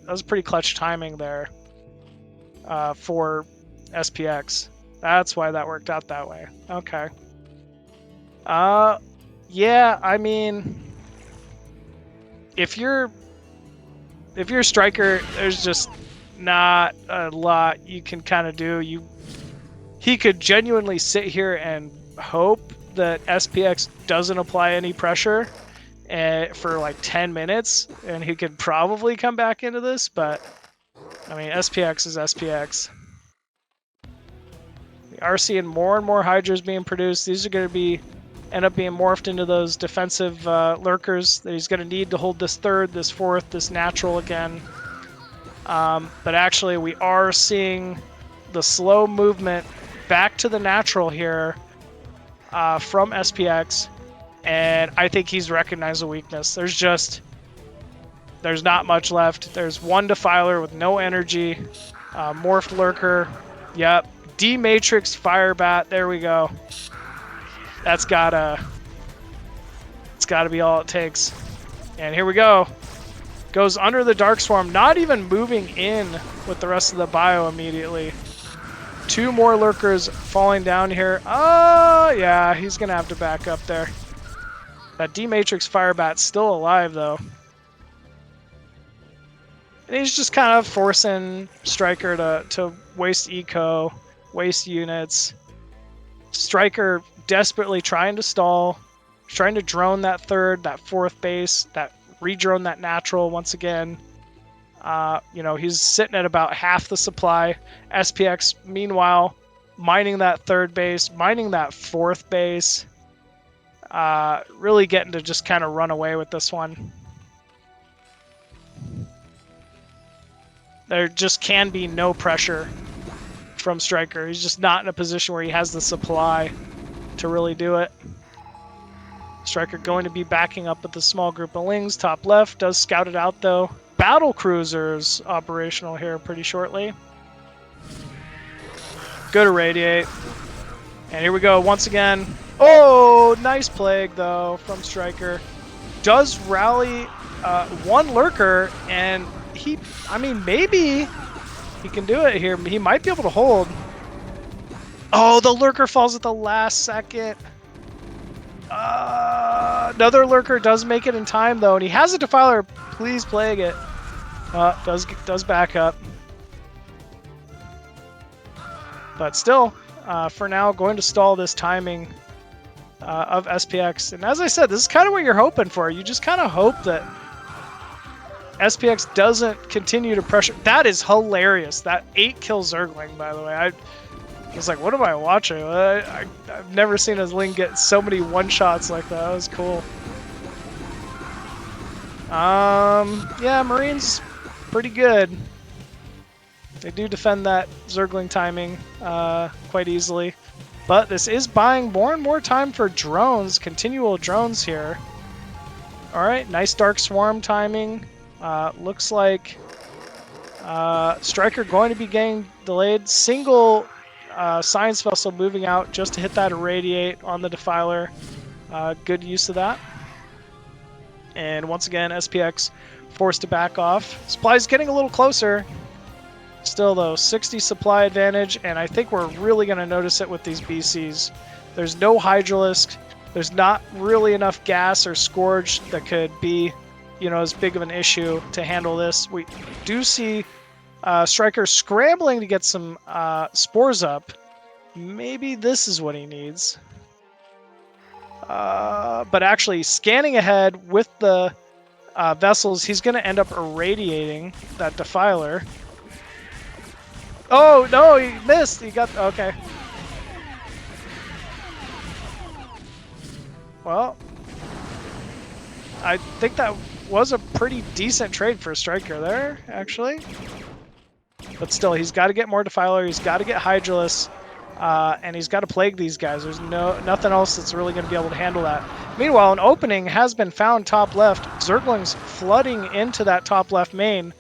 S1: was pretty clutch timing there for SPX. That's why that worked out that way. Okay. Yeah, I mean, if you're Striker, there's just not a lot you can kind of do. He could genuinely sit here and hope that SPX doesn't apply any pressure for like 10 minutes, and he could probably come back into this, but I mean, SPX is SPX. We are seeing more and more Hydras being produced. These are going to end up being morphed into those defensive lurkers that he's going to need to hold this third, this fourth, this natural again. But actually, we are seeing the slow movement back to the natural here from SPX, and I think he's recognized a weakness. There's not much left. There's one Defiler with no energy, morphed lurker. Yep, D-Matrix Firebat. There we go. It's gotta be all it takes. And here we go. Goes under the Dark Swarm, not even moving in with the rest of the bio immediately. 2 more lurkers falling down here. Oh, yeah, he's going to have to back up there. That D-Matrix Firebat's still alive, though. And he's just kind of forcing Striker to waste eco, waste units. Striker desperately trying to stall, trying to drone that third, that fourth base, redrone that natural once again. He's sitting at about half the supply. SPX, meanwhile, mining that third base, mining that fourth base. Really getting to just kind of run away with this one. There just can be no pressure from Striker. He's just not in a position where he has the supply to really do it. Striker going to be backing up with a small group of Lings. Top left does scout it out, though. Battle cruisers operational here pretty shortly. Good irradiate. And here we go once again. Oh, nice plague, though, from Striker. Does rally one lurker, and maybe he can do it here. He might be able to hold. Oh, the lurker falls at the last second. Another lurker does make it in time, though, and he has a Defiler. Please plague it. Does back up. But still, for now, going to stall this timing of SPX. And as I said, this is kind of what you're hoping for. You just kind of hope that SPX doesn't continue to pressure. That is hilarious. That 8-kill Zergling, by the way. I was like, what am I watching? I've never seen a Ling get so many one-shots like that. That was cool. Yeah, Marines, pretty good. They do defend that Zergling timing quite easily. But this is buying more and more time for drones, continual drones here. Alright, nice Dark Swarm timing. Looks like Striker going to be getting delayed. Single Science Vessel moving out just to hit that Irradiate on the Defiler. Good use of that. And once again, SPX forced to back off. Supply's getting a little closer. Still, though, 60 supply advantage, and I think we're really going to notice it with these BCs. There's no Hydralisk. There's not really enough gas or Scourge that could be, you know, as big of an issue to handle this. We do see Striker scrambling to get some spores up. Maybe this is what he needs. But actually, scanning ahead with the vessels, he's going to end up irradiating that Defiler. Oh, no, he missed. He got... Okay. Well, I think that was a pretty decent trade for Striker there, actually. But still, he's got to get more Defiler. He's got to get Hydralis. And he's got to plague these guys. There's nothing else that's really going to be able to handle that. Meanwhile, an opening has been found top left. Zerglings flooding into that top left main.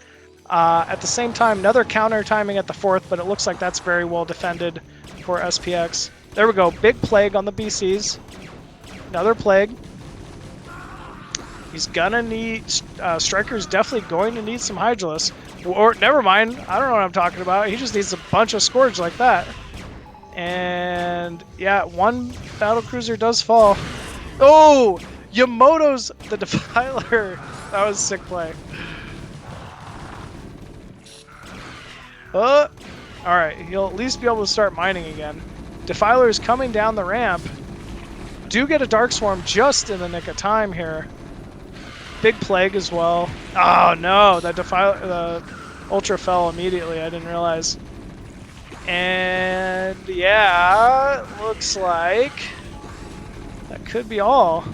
S1: At the same time, another counter timing at the 4th, but it looks like that's very well defended for SPX. There we go. Big plague on the BCs. Another plague. He's gonna need... Striker's definitely going to need some Hydralis. Or, never mind. I don't know what I'm talking about. He just needs a bunch of Scourge like that. And, yeah, one battlecruiser does fall. Oh! Yamoto's the Defiler. That was a sick play. Alright, he'll at least be able to start mining again. Defiler is coming down the ramp. Do get a Dark Swarm just in the nick of time here. Big Plague as well. Oh no, that Defiler, the Ultra fell immediately, I didn't realize. And yeah, looks like that could be all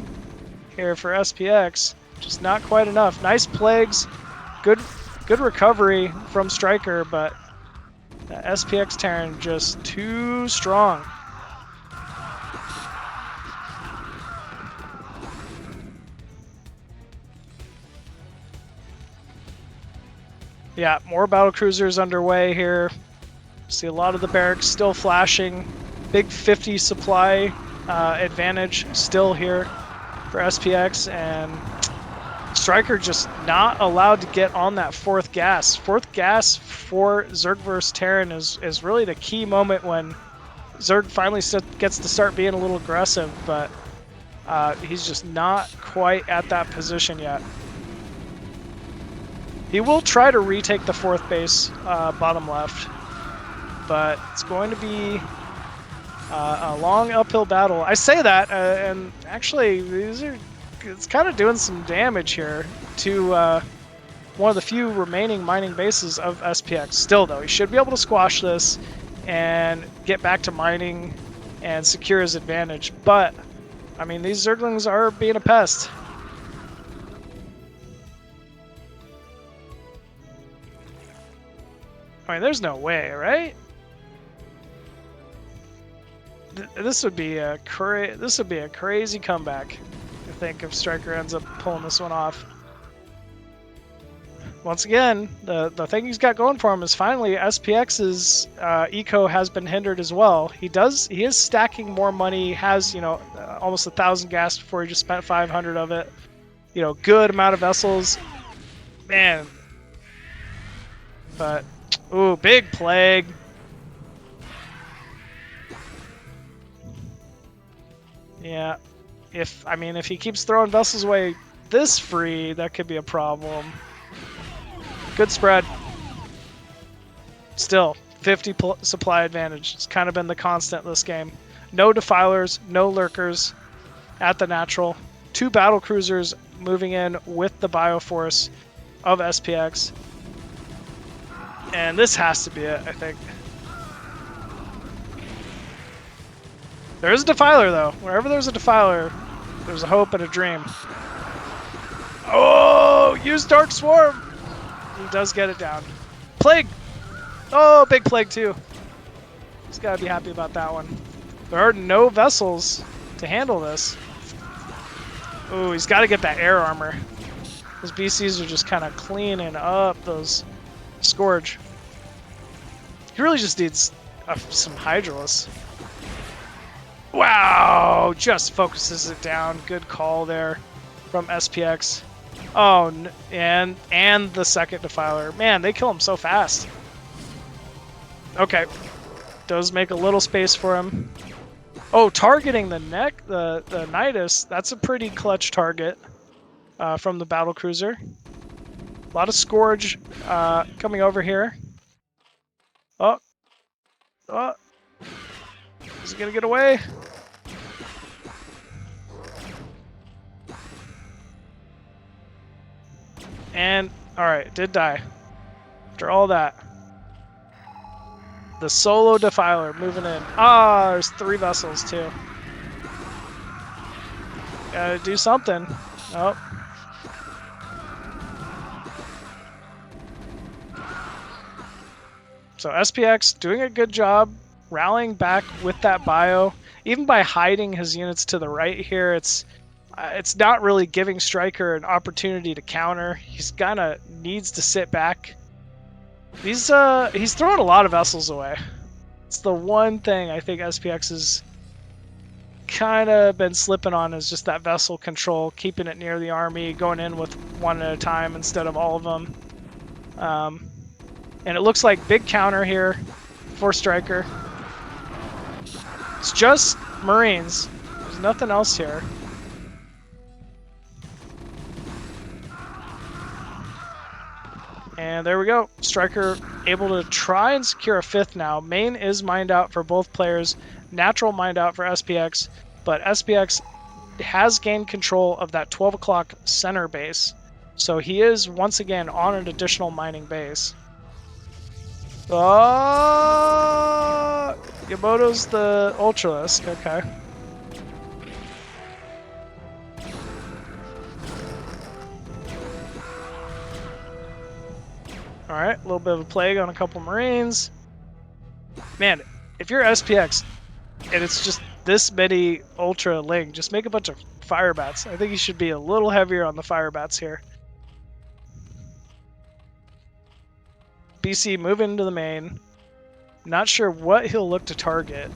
S1: here for SPX. Just not quite enough. Nice Plagues, good recovery from Striker, but the SPX Terran just too strong. Yeah, more battlecruisers underway here. See a lot of the barracks still flashing. Big 50 supply advantage still here for SPX, and Striker just not allowed to get on that 4th gas. 4th gas for Zerg vs. Terran is really the key moment when Zerg finally gets to start being a little aggressive, but he's just not quite at that position yet. He will try to retake the 4th base, bottom left, but it's going to be a long uphill battle. I say that, and actually it's kind of doing some damage here to one of the few remaining mining bases of SPX. Still, though, he should be able to squash this and get back to mining and secure his advantage. But, I mean, these Zerglings are being a pest. I mean, there's no way, right? This would be a crazy comeback, I think, if Striker ends up pulling this one off. Once again, the thing he's got going for him is finally SPX's eco has been hindered as well. He is stacking more money. He has, you know, almost 1,000 gas before he just spent 500 of it. You know, good amount of vessels, man. But ooh, big plague. Yeah, if he keeps throwing vessels away this free, that could be a problem. Good spread. Still, 50 supply advantage. It's kind of been the constant this game. No Defilers, no Lurkers. at the natural. 2 battle cruisers moving in with the Bioforce of SPX. And this has to be it, I think. There is a Defiler, though. Wherever there's a Defiler, there's a hope and a dream. Oh, use Dark Swarm! He does get it down. Plague! Oh, big Plague, too. He's got to be happy about that one. There are no vessels to handle this. Ooh, he's got to get that air armor. Those BCs are just kind of cleaning up those Scourge. He really just needs some Hydralisk. Wow, just focuses it down. Good call there from SPX. Oh, and the second Defiler. Man, they kill him so fast. Okay, does make a little space for him. Oh, targeting the Nidus. That's a pretty clutch target from the battle cruiser. A lot of Scourge coming over here. Oh, is he gonna get away? And, alright, did die. After all that. The solo Defiler moving in. Ah, there's 3 vessels too. Gotta do something. Oh. So SPX doing a good job rallying back with that bio. Even by hiding his units to the right here, it's not really giving Striker an opportunity to counter. He's kinda needs to sit back. He's throwing a lot of vessels away. It's the one thing I think SPX has kind of been slipping on, is just that vessel control, keeping it near the army, going in with one at a time instead of all of them. And it looks like big counter here for Striker. It's just Marines. There's nothing else here. And there we go. Striker able to try and secure a 5th now. Main is mined out for both players. Natural mined out for SPX. But SPX has gained control of that 12 o'clock center base. So he is once again on an additional mining base. Oh! Yamoto's the Ultralisk. Okay. Alright, a little bit of a plague on a couple Marines. Man, if you're SPX and it's just this many Ultra Ling, just make a bunch of Fire Bats. I think you should be a little heavier on the Fire Bats here. BC moving into the main. Not sure what he'll look to target.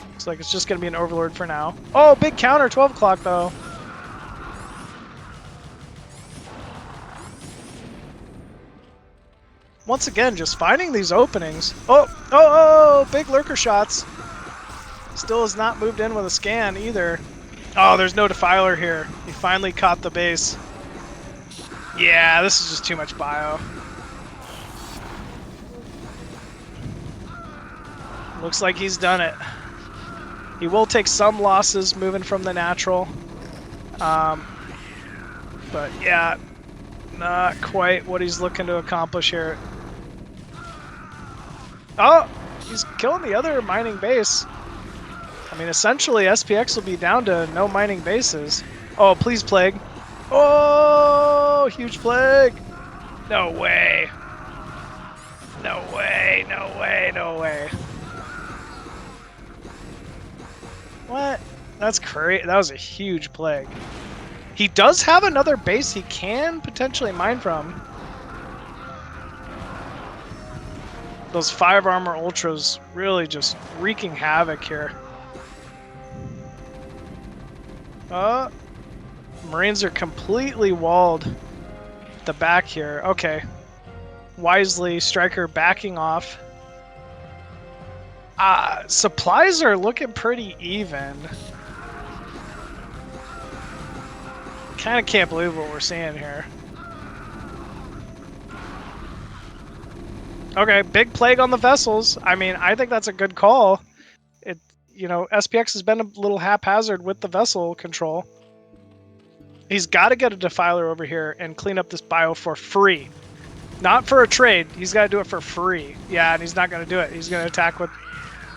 S1: Looks like it's just going to be an Overlord for now. Oh, big counter, 12 o'clock though. Once again, just finding these openings. Oh, big lurker shots. Still has not moved in with a scan either. Oh, there's no Defiler here. He finally caught the base. Yeah, this is just too much bio. Looks like he's done it. He will take some losses moving from the natural. But yeah, not quite what he's looking to accomplish here. Oh, he's killing the other mining base. I mean, essentially, SPX will be down to no mining bases. Oh, please, Plague. Oh, huge Plague. No way. No way, no way, no way. What? That's crazy. That was a huge Plague. He does have another base he can potentially mine from. Those 5 armor ultras really just wreaking havoc here. Marines are completely walled at the back here. Okay. Wisely, Striker backing off. Supplies are looking pretty even. Kind of can't believe what we're seeing here. Okay, big plague on the vessels. I mean, I think that's a good call. you know, SPX has been a little haphazard with the vessel control. He's got to get a Defiler over here and clean up this bio for free. Not for a trade. He's got to do it for free. Yeah, and he's not going to do it. He's going to attack with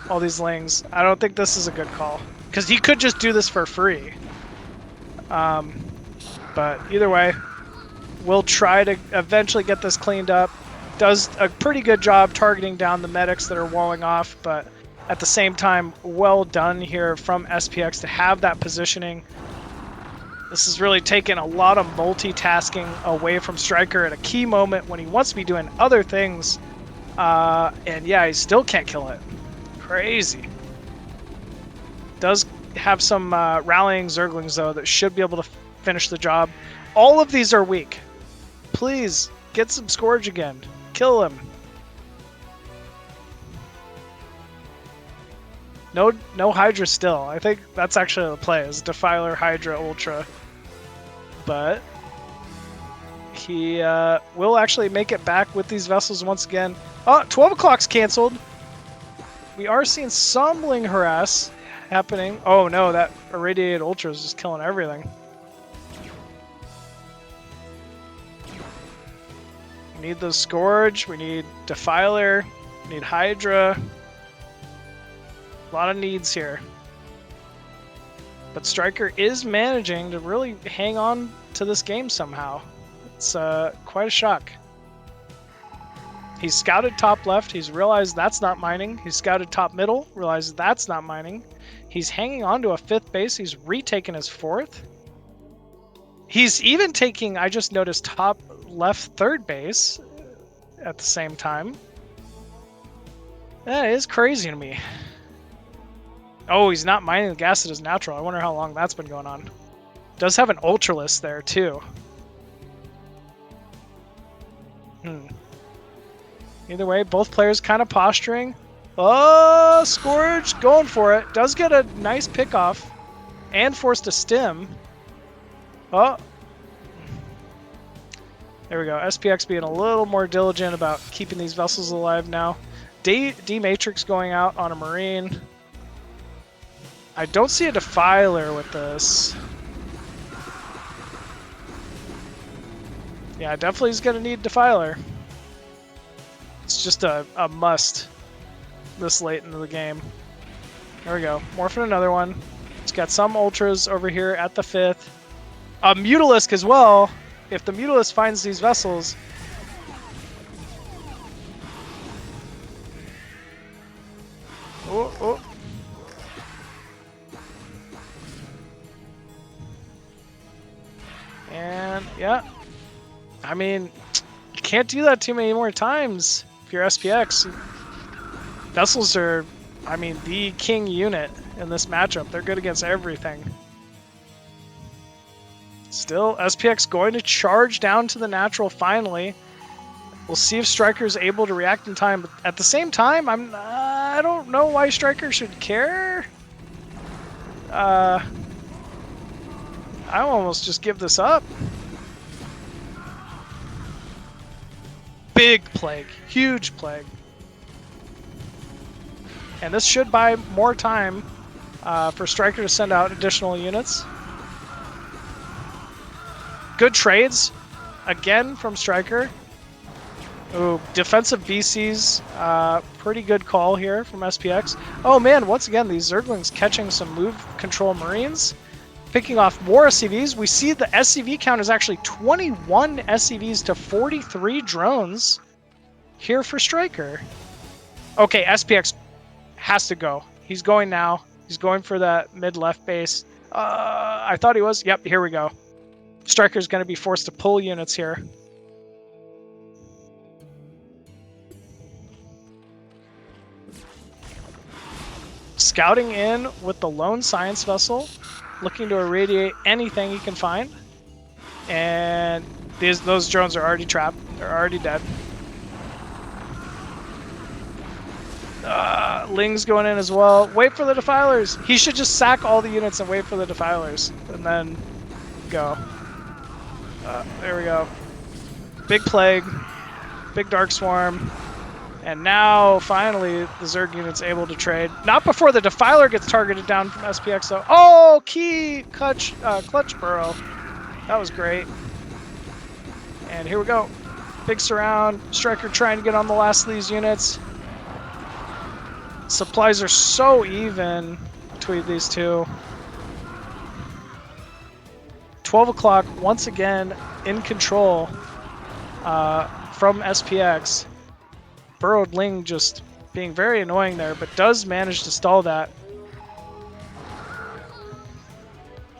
S1: all these lings. I don't think this is a good call. Because he could just do this for free. But either way, we'll try to eventually get this cleaned up. Does a pretty good job targeting down the medics that are walling off, but at the same time, well done here from SPX to have that positioning. This has really taken a lot of multitasking away from Striker at a key moment when he wants to be doing other things. And yeah, he still can't kill it. Crazy. Does have some rallying Zerglings, though, that should be able to finish the job. All of these are weak. Please, get some Scourge again. Kill him. No Hydra still. I think that's actually the play, is Defiler, Hydra, Ultra. But he will actually make it back with these vessels once again. Oh, 12 o'clock's canceled. We are seeing some Ling harass happening. Oh no, that Irradiated Ultra is just killing everything. We need the Scourge, we need Defiler, we need Hydra. A lot of needs here. But Striker is managing to really hang on to this game somehow. It's quite a shock. He's scouted top left, he's realized that's not mining. He's scouted top middle, realized that's not mining. He's hanging on to a 5th base, he's retaken his 4th. He's even taking, I just noticed, top left 3rd base at the same time. That is crazy to me. Oh, he's not mining the gas at his natural. I wonder how long that's been going on. Does have an Ultralist there, too. Either way, both players kind of posturing. Oh, Scourge going for it. Does get a nice pick-off. And forced a stim. Oh. There we go. SPX being a little more diligent about keeping these vessels alive now. D-Matrix going out on a Marine. I don't see a Defiler with this. Yeah, definitely is going to need Defiler. It's just a must this late into the game. There we go. Morphing another one. It's got some Ultras over here at the 5th. A Mutalisk as well. If the Mutalisk finds these vessels... Oh. And, yeah. I mean, you can't do that too many more times if you're SPX. Vessels are, I mean, the king unit in this matchup. They're good against everything. Still, SPX going to charge down to the natural finally. We'll see if Striker is able to react in time. But at the same time, I don't know why Striker should care. I almost just give this up. Big plague, huge plague. And this should buy more time for Striker to send out additional units. Good trades, again, from Striker. Ooh, defensive BCs, pretty good call here from SPX. Oh man, once again, these Zerglings catching some move control Marines. Picking off more SCVs. We see the SCV count is actually 21 SCVs to 43 drones here for Striker. Okay, SPX has to go. He's going now. He's going for that mid-left base. I thought he was. Yep, here we go. Striker's going to be forced to pull units here. Scouting in with the lone science vessel. Looking to irradiate anything he can find. And those drones are already trapped. They're already dead. Ling's going in as well. Wait for the Defilers. He should just sack all the units and wait for the Defilers. And then go. There we go. Big Plague. Big Dark Swarm. And now, finally, the Zerg unit's able to trade. Not before the Defiler gets targeted down from SPX, though. Oh, key clutch burrow. That was great. And here we go. Big surround. Striker trying to get on the last of these units. Supplies are so even between these two. 12 o'clock, once again, in control from SPX. Burrowed Ling just being very annoying there, but does manage to stall that.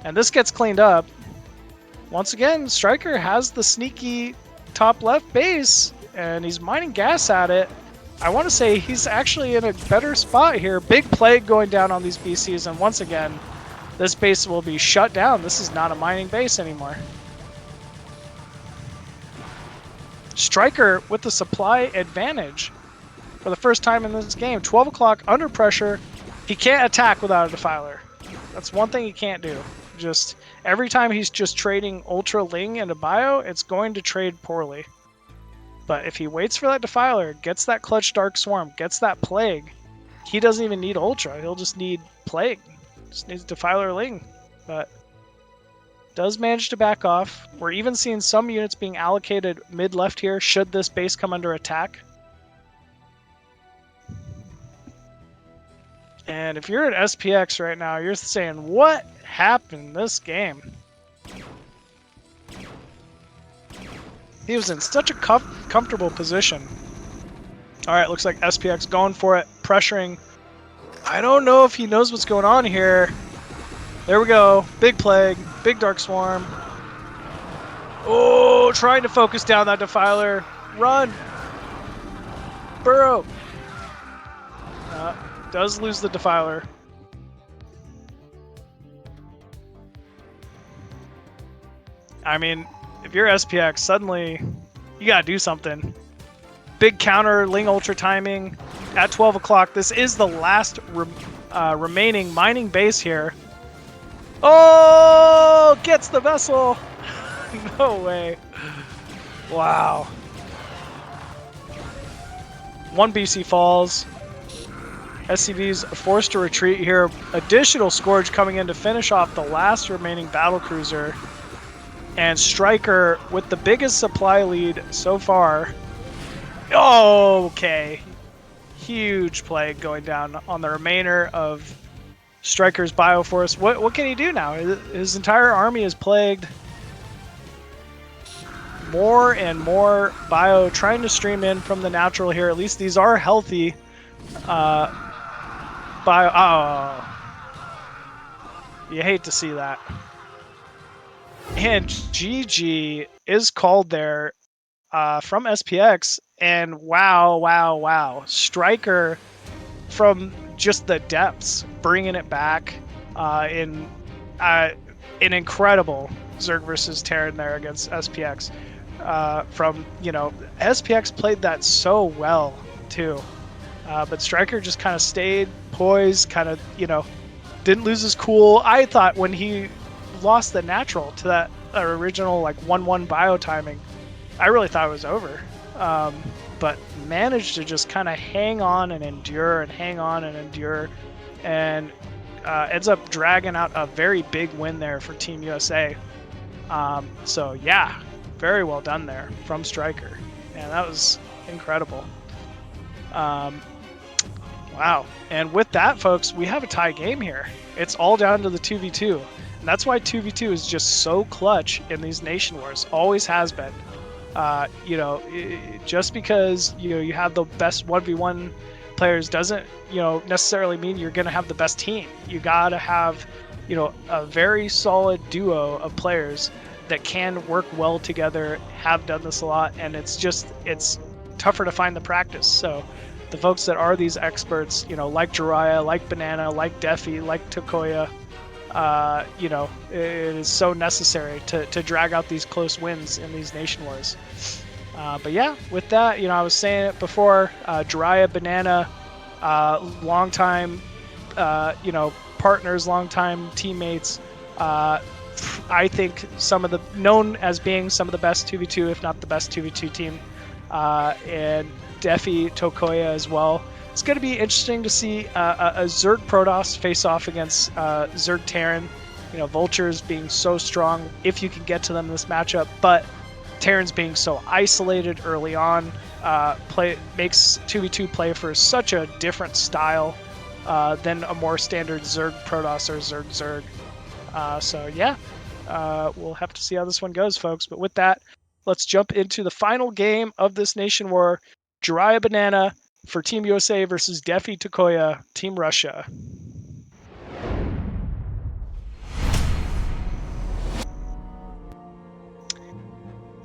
S1: And this gets cleaned up. Once again, Striker has the sneaky top left base, and he's mining gas at it. I want to say he's actually in a better spot here. Big plague going down on these BCs, and once again, this base will be shut down. This is not a mining base anymore. Striker with the supply advantage for the first time in this game. 12 o'clock under pressure. He can't attack without a Defiler. That's one thing he can't do. Just every time he's just trading Ultra Ling into Bio, it's going to trade poorly. But if he waits for that Defiler, gets that Clutch Dark Swarm, gets that Plague, he doesn't even need Ultra. He'll just need Plague. Just needs Defiler Ling. But does manage to back off. We're even seeing some units being allocated mid-left here should this base come under attack. And if you're at SPX right now, you're saying, what happened in this game? He was in such a comfortable position. All right, looks like SPX going for it, pressuring. I don't know if he knows what's going on here. There we go. Big Plague, big Dark Swarm. Oh, trying to focus down that Defiler. Run. Burrow. Does lose the Defiler. I mean, if you're SPX, suddenly you gotta do something. Big counter, Ling Ultra timing at 12 o'clock. This is the last remaining mining base here. Oh, gets the vessel. No way. Wow. 1 BC falls. SCV's forced to retreat here. Additional Scourge coming in to finish off the last remaining battlecruiser. And Striker with the biggest supply lead so far. Oh, okay. Huge plague going down on the remainder of Striker's Bioforce. What can he do now? His entire army is plagued. More and more Bio trying to stream in from the natural here. At least these are healthy. Bio. Oh. You hate to see that. And GG is called there from SPX. And wow. Striker from just the depths, bringing it back in an incredible Zerg versus Terran there against SPX. SPX played that so well too. But Striker just kind of stayed poised, didn't lose his cool. I thought when he lost the natural to that original 1-1 bio timing, I really thought it was over. But managed to just kind of hang on and endure, and ends up dragging out a very big win there for Team USA. So yeah, very well done there from Striker, and that was incredible. Wow. And with that, folks, we have a tie game here. It's all down to the 2v2. And that's why 2v2 is just so clutch in these Nation Wars. Always has been. Just because you have the best 1v1 players doesn't necessarily mean you're going to have the best team. You got to have a very solid duo of players that can work well together, have done this a lot, and it's tougher to find the practice. So the folks that are these experts, like Jiraiya, like Banana, like Defi, like Tokoya, it is so necessary to drag out these close wins in these Nation Wars. But yeah, with that, I was saying it before, Jiraiya, Banana, longtime, partners, longtime teammates. I think known as being some of the best 2v2, if not the best 2v2 team. And Defi Tokoya as well. It's going to be interesting to see a Zerg Protoss face off against Zerg Terran. You know, Vultures being so strong if you can get to them in this matchup, but Terrans being so isolated early on makes 2v2 play for such a different style than a more standard Zerg Protoss or Zerg Zerg. So yeah, we'll have to see how this one goes, folks. But with that, let's jump into the final game of this Nation War. Jiraiya Banana for Team USA versus Defi Tokoya, Team Russia.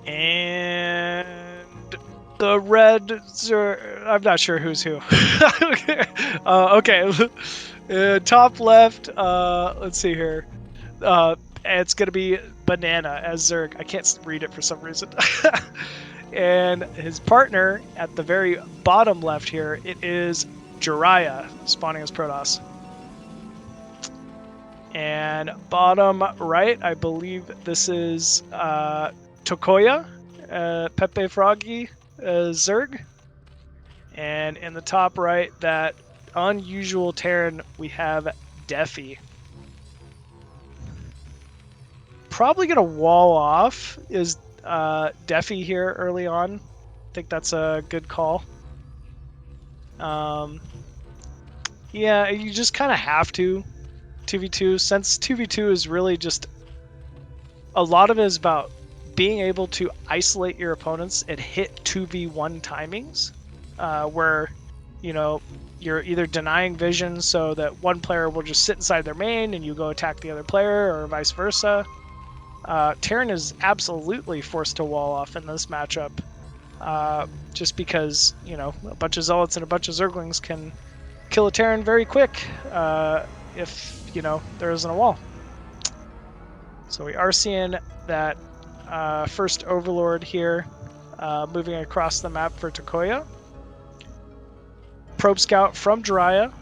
S1: And the red, I'm not sure who's who. Okay, top left, let's see here. It's going to be Banana as Zerg. I can't read it for some reason. And his partner at the very bottom left here, it is Jiraiya, spawning as Protoss. And bottom right, I believe this is Tokoya, Pepe Froggy, Zerg. And in the top right, that unusual Terran, we have Defi. Probably going to wall off is Defi here early on. I think that's a good call. Yeah, you just kind of have to 2v2, since 2v2 is really just a lot of it is about being able to isolate your opponents and hit 2v1 timings, where you know you're either denying vision so that one player will just sit inside their main and you go attack the other player, or vice versa. Terran is absolutely forced to wall off in this matchup, just because, you know, a bunch of Zealots and a bunch of Zerglings can kill a Terran very quick if, you know, there isn't a wall. So we are seeing that first Overlord here moving across the map for Tokoya. Probe Scout from Jiraiya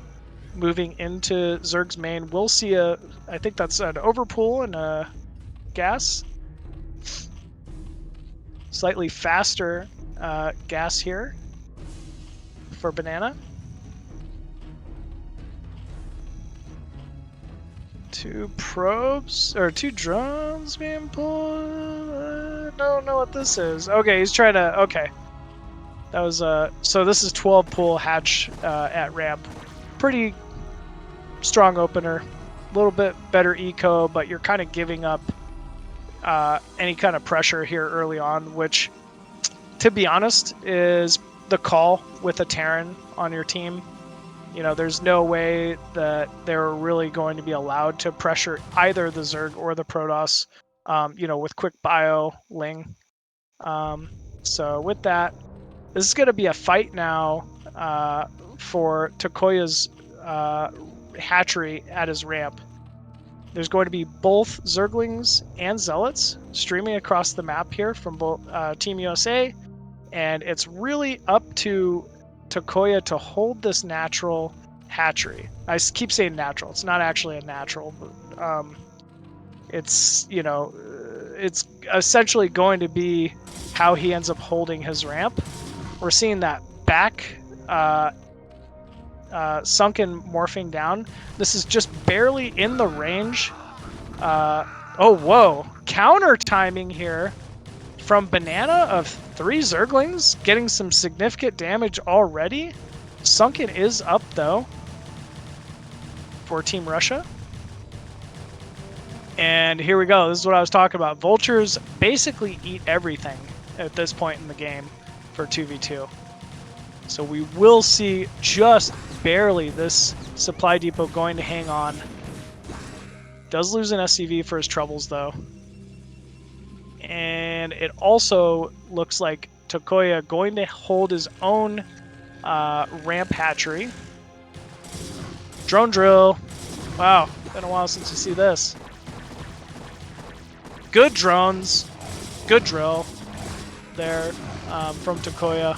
S1: moving into Zerg's main. We'll see I think that's an Overpool and a gas. Slightly faster gas here for Banana. Two probes, or two drones being pulled. I don't know what this is. Okay, he's trying to, okay. That was, so this is 12 pull hatch at ramp. Pretty strong opener. A little bit better eco, but you're kind of giving up any kind of pressure here early on, which, to be honest, is the call with a Terran on your team. You know, there's no way that they're really going to be allowed to pressure either the Zerg or the Protoss, you know, with quick bio Ling. So with that, this is going to be a fight now for Tokoya's hatchery at his ramp. There's going to be both Zerglings and Zealots streaming across the map here from both Team USA, and it's really up to Tokoya to hold this natural hatchery. I keep saying natural. It's not actually a natural, but it's, you know, it's essentially going to be how he ends up holding his ramp. We're seeing that back sunken morphing down. This is just barely in the range. Oh, whoa. Counter timing here from Banana of 3 Zerglings, getting some significant damage already. Sunken is up, though, for Team Russia. And here we go. This is what I was talking about. Vultures basically eat everything at this point in the game for 2v2. So we will see just barely this supply depot going to hang on. Does lose an SCV for his troubles, though. And it also looks like Tokoya going to hold his own ramp hatchery. Drone drill. Wow, been a while since you see this. Good drones. Good drill there from Tokoya.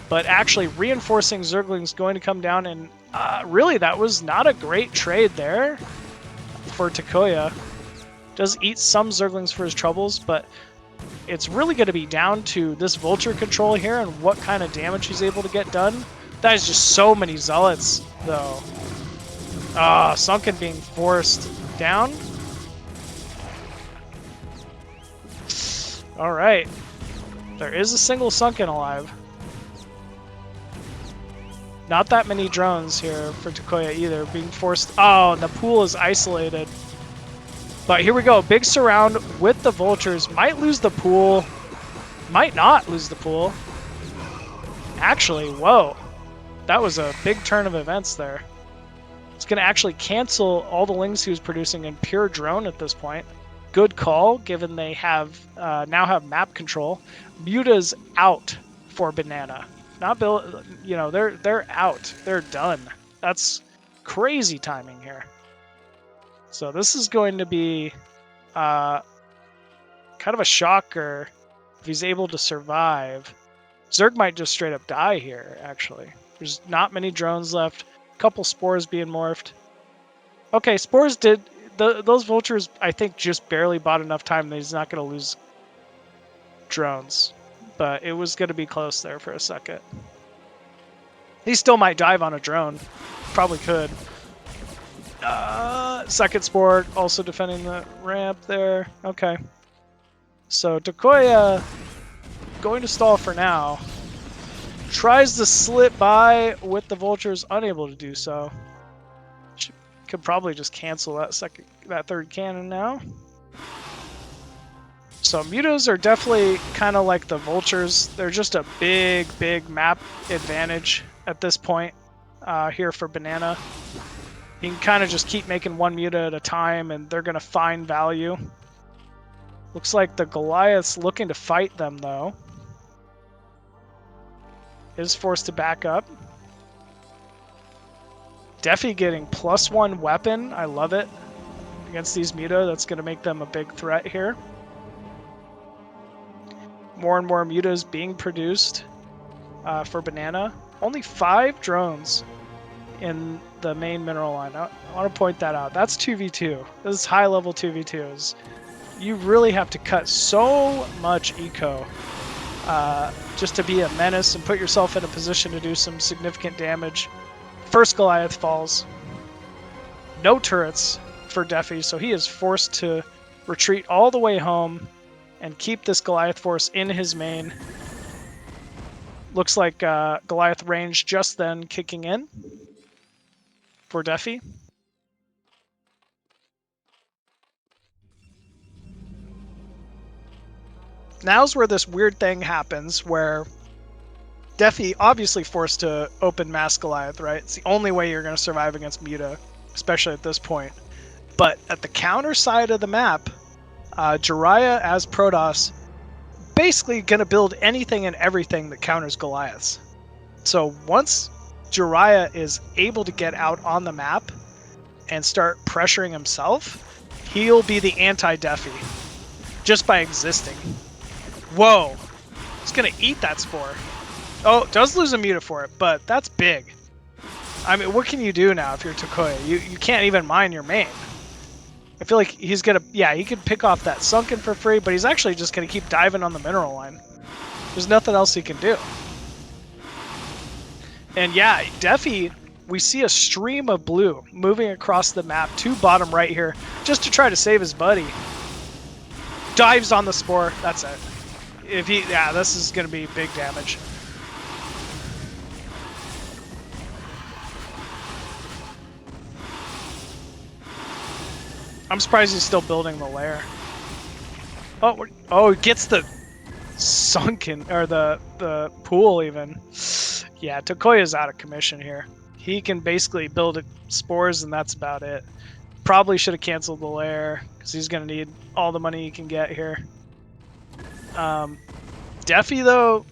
S1: But actually reinforcing Zerglings going to come down, and really that was not a great trade there for Tokoya. Does eat some Zerglings for his troubles, but it's really going to be down to this vulture control here and what kind of damage he's able to get done. That is just so many zealots, though. Sunken being forced down. All right. There is a single Sunken alive. Not that many drones here for Tokoya either, being forced. Oh, and the pool is isolated. But here we go, big surround with the vultures. Might lose the pool, might not lose the pool. Actually, whoa. That was a big turn of events there. It's going to actually cancel all the lings he was producing in pure drone at this point. Good call, given they have now have map control. Muta's out for Banana. Not build, you know, they're out. They're done. That's crazy timing here. So this is going to be kind of a shocker if he's able to survive. Zerg might just straight up die here, actually. There's not many drones left. A couple spores being morphed. Okay, spores did... those vultures, I think, just barely bought enough time that he's not going to lose drones. But it was going to be close there for a second. He still might dive on a drone. Probably could. Second spore also defending the ramp there. Okay. So Tokoya going to stall for now. Tries to slip by with the vultures, unable to do so. Could probably just cancel that third cannon now. So mutas are definitely kind of like the vultures. They're just a big map advantage at this point here for Banana. You can kind of just keep making one muta at a time, and they're going to find value. Looks like the Goliath's looking to fight them, though. Is forced to back up. Defi getting +1 weapon. I love it. Against these muta, that's going to make them a big threat here. More and more mutas being produced for Banana. Only 5 drones in the main mineral line. I want to point that out. That's 2v2. This is high-level 2v2s. You really have to cut so much eco just to be a menace and put yourself in a position to do some significant damage. First Goliath falls. No turrets for Defi, so he is forced to retreat all the way home and keep this Goliath force in his main. Looks like Goliath range just then kicking in for Defi. Now's where this weird thing happens where Defi obviously forced to open Mass Goliath, right? It's the only way you're going to survive against Muta, especially at this point. But at the counter side of the map, Jiraiya as Protoss basically going to build anything and everything that counters Goliaths. So once Jiraiya is able to get out on the map and start pressuring himself, he'll be the anti-Defi just by existing. Whoa! He's going to eat that spore. Oh, does lose a muta for it, but that's big. I mean, what can you do now if you're Tokoya? You can't even mine your main. I feel like he's going to... Yeah, he could pick off that Sunken for free, but he's actually just going to keep diving on the mineral line. There's nothing else he can do. And yeah, Defi, we see a stream of blue moving across the map to bottom right here just to try to save his buddy. Dives on the spore. That's it. Yeah, this is going to be big damage. I'm surprised he's still building the lair. Oh, he gets the Sunken, or the pool even. Yeah, Tokoya's out of commission here. He can basically build spores and that's about it. Probably should have canceled the lair because he's going to need all the money he can get here. Defi, though,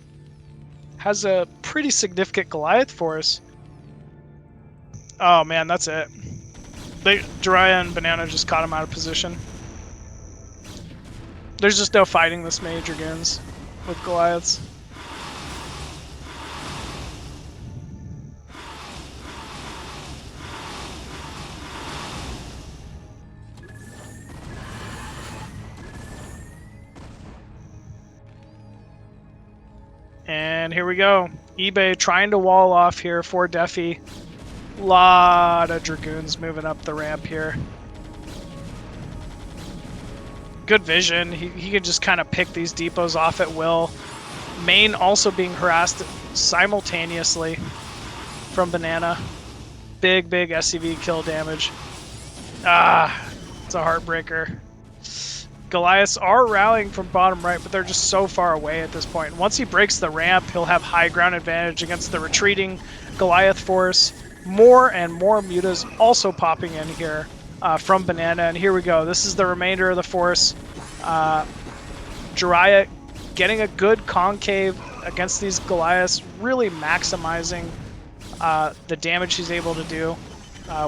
S1: has a pretty significant Goliath force. Oh man, that's it. Jiraiya and Banana just caught him out of position. There's just no fighting this many Dragoons with Goliaths. And here we go. eBay trying to wall off here for Defi. Lot of Dragoons moving up the ramp here. Good vision. He can just kind of pick these depots off at will. Main also being harassed simultaneously from Banana. Big SCV kill damage. Ah, it's a heartbreaker. Goliaths are rallying from bottom right, but they're just so far away at this point. And once he breaks the ramp, he'll have high ground advantage against the retreating Goliath force. More and more mutas also popping in here from Banana. And here we go. This is the remainder of the force. Jiraiya getting a good concave against these Goliaths, really maximizing the damage he's able to do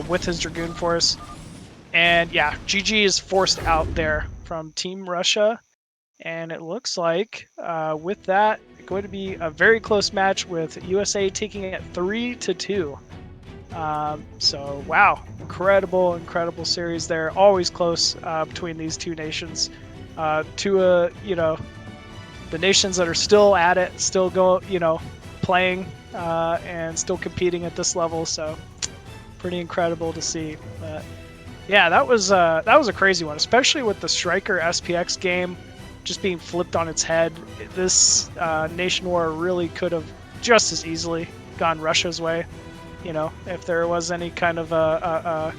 S1: with his Dragoon force. And yeah, GG is forced out there from Team Russia. And it looks like with that, it's going to be a very close match with USA taking it 3-2. So wow, incredible series there. Always close between these two nations. You know, the nations that are still at it, still playing and still competing at this level. So pretty incredible to see. But yeah, that was a crazy one, especially with the Striker SPX game just being flipped on its head. This Nation War really could have just as easily gone Russia's way. You know, if there was any kind of a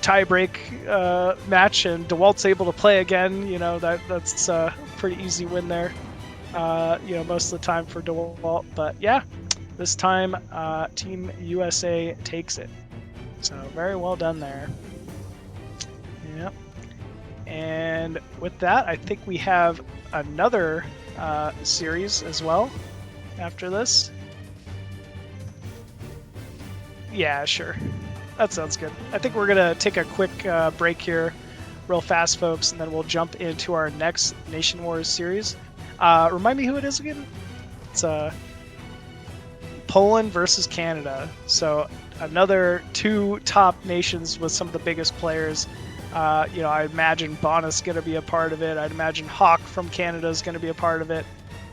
S1: tie-break match and Dewalt's able to play again, you know, that's a pretty easy win there. You know, most of the time for Dewalt, but yeah, this time Team USA takes it. So very well done there. Yep. And with that, I think we have another series as well after this. Yeah, sure. That sounds good. I think we're going to take a quick break here real fast, folks, and then we'll jump into our next Nation Wars series. Remind me who it is again? It's Poland versus Canada. So another two top nations with some of the biggest players. You know, I imagine Bonus going to be a part of it. I'd imagine Hawk from Canada is going to be a part of it.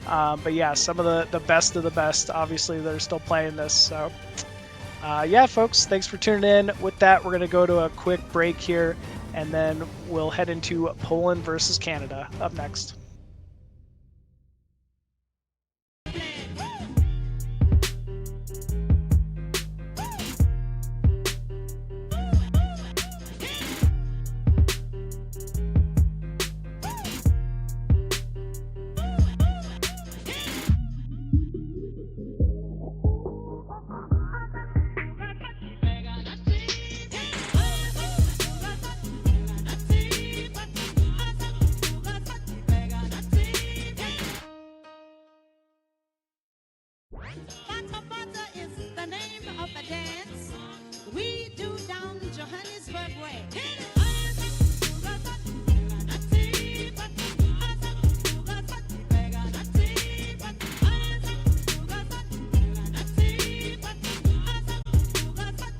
S1: But yeah, some of the best of the best, obviously, they're still playing this. So yeah, folks, thanks for tuning in. With that, we're going to go to a quick break here, and then we'll head into Poland versus Canada up next.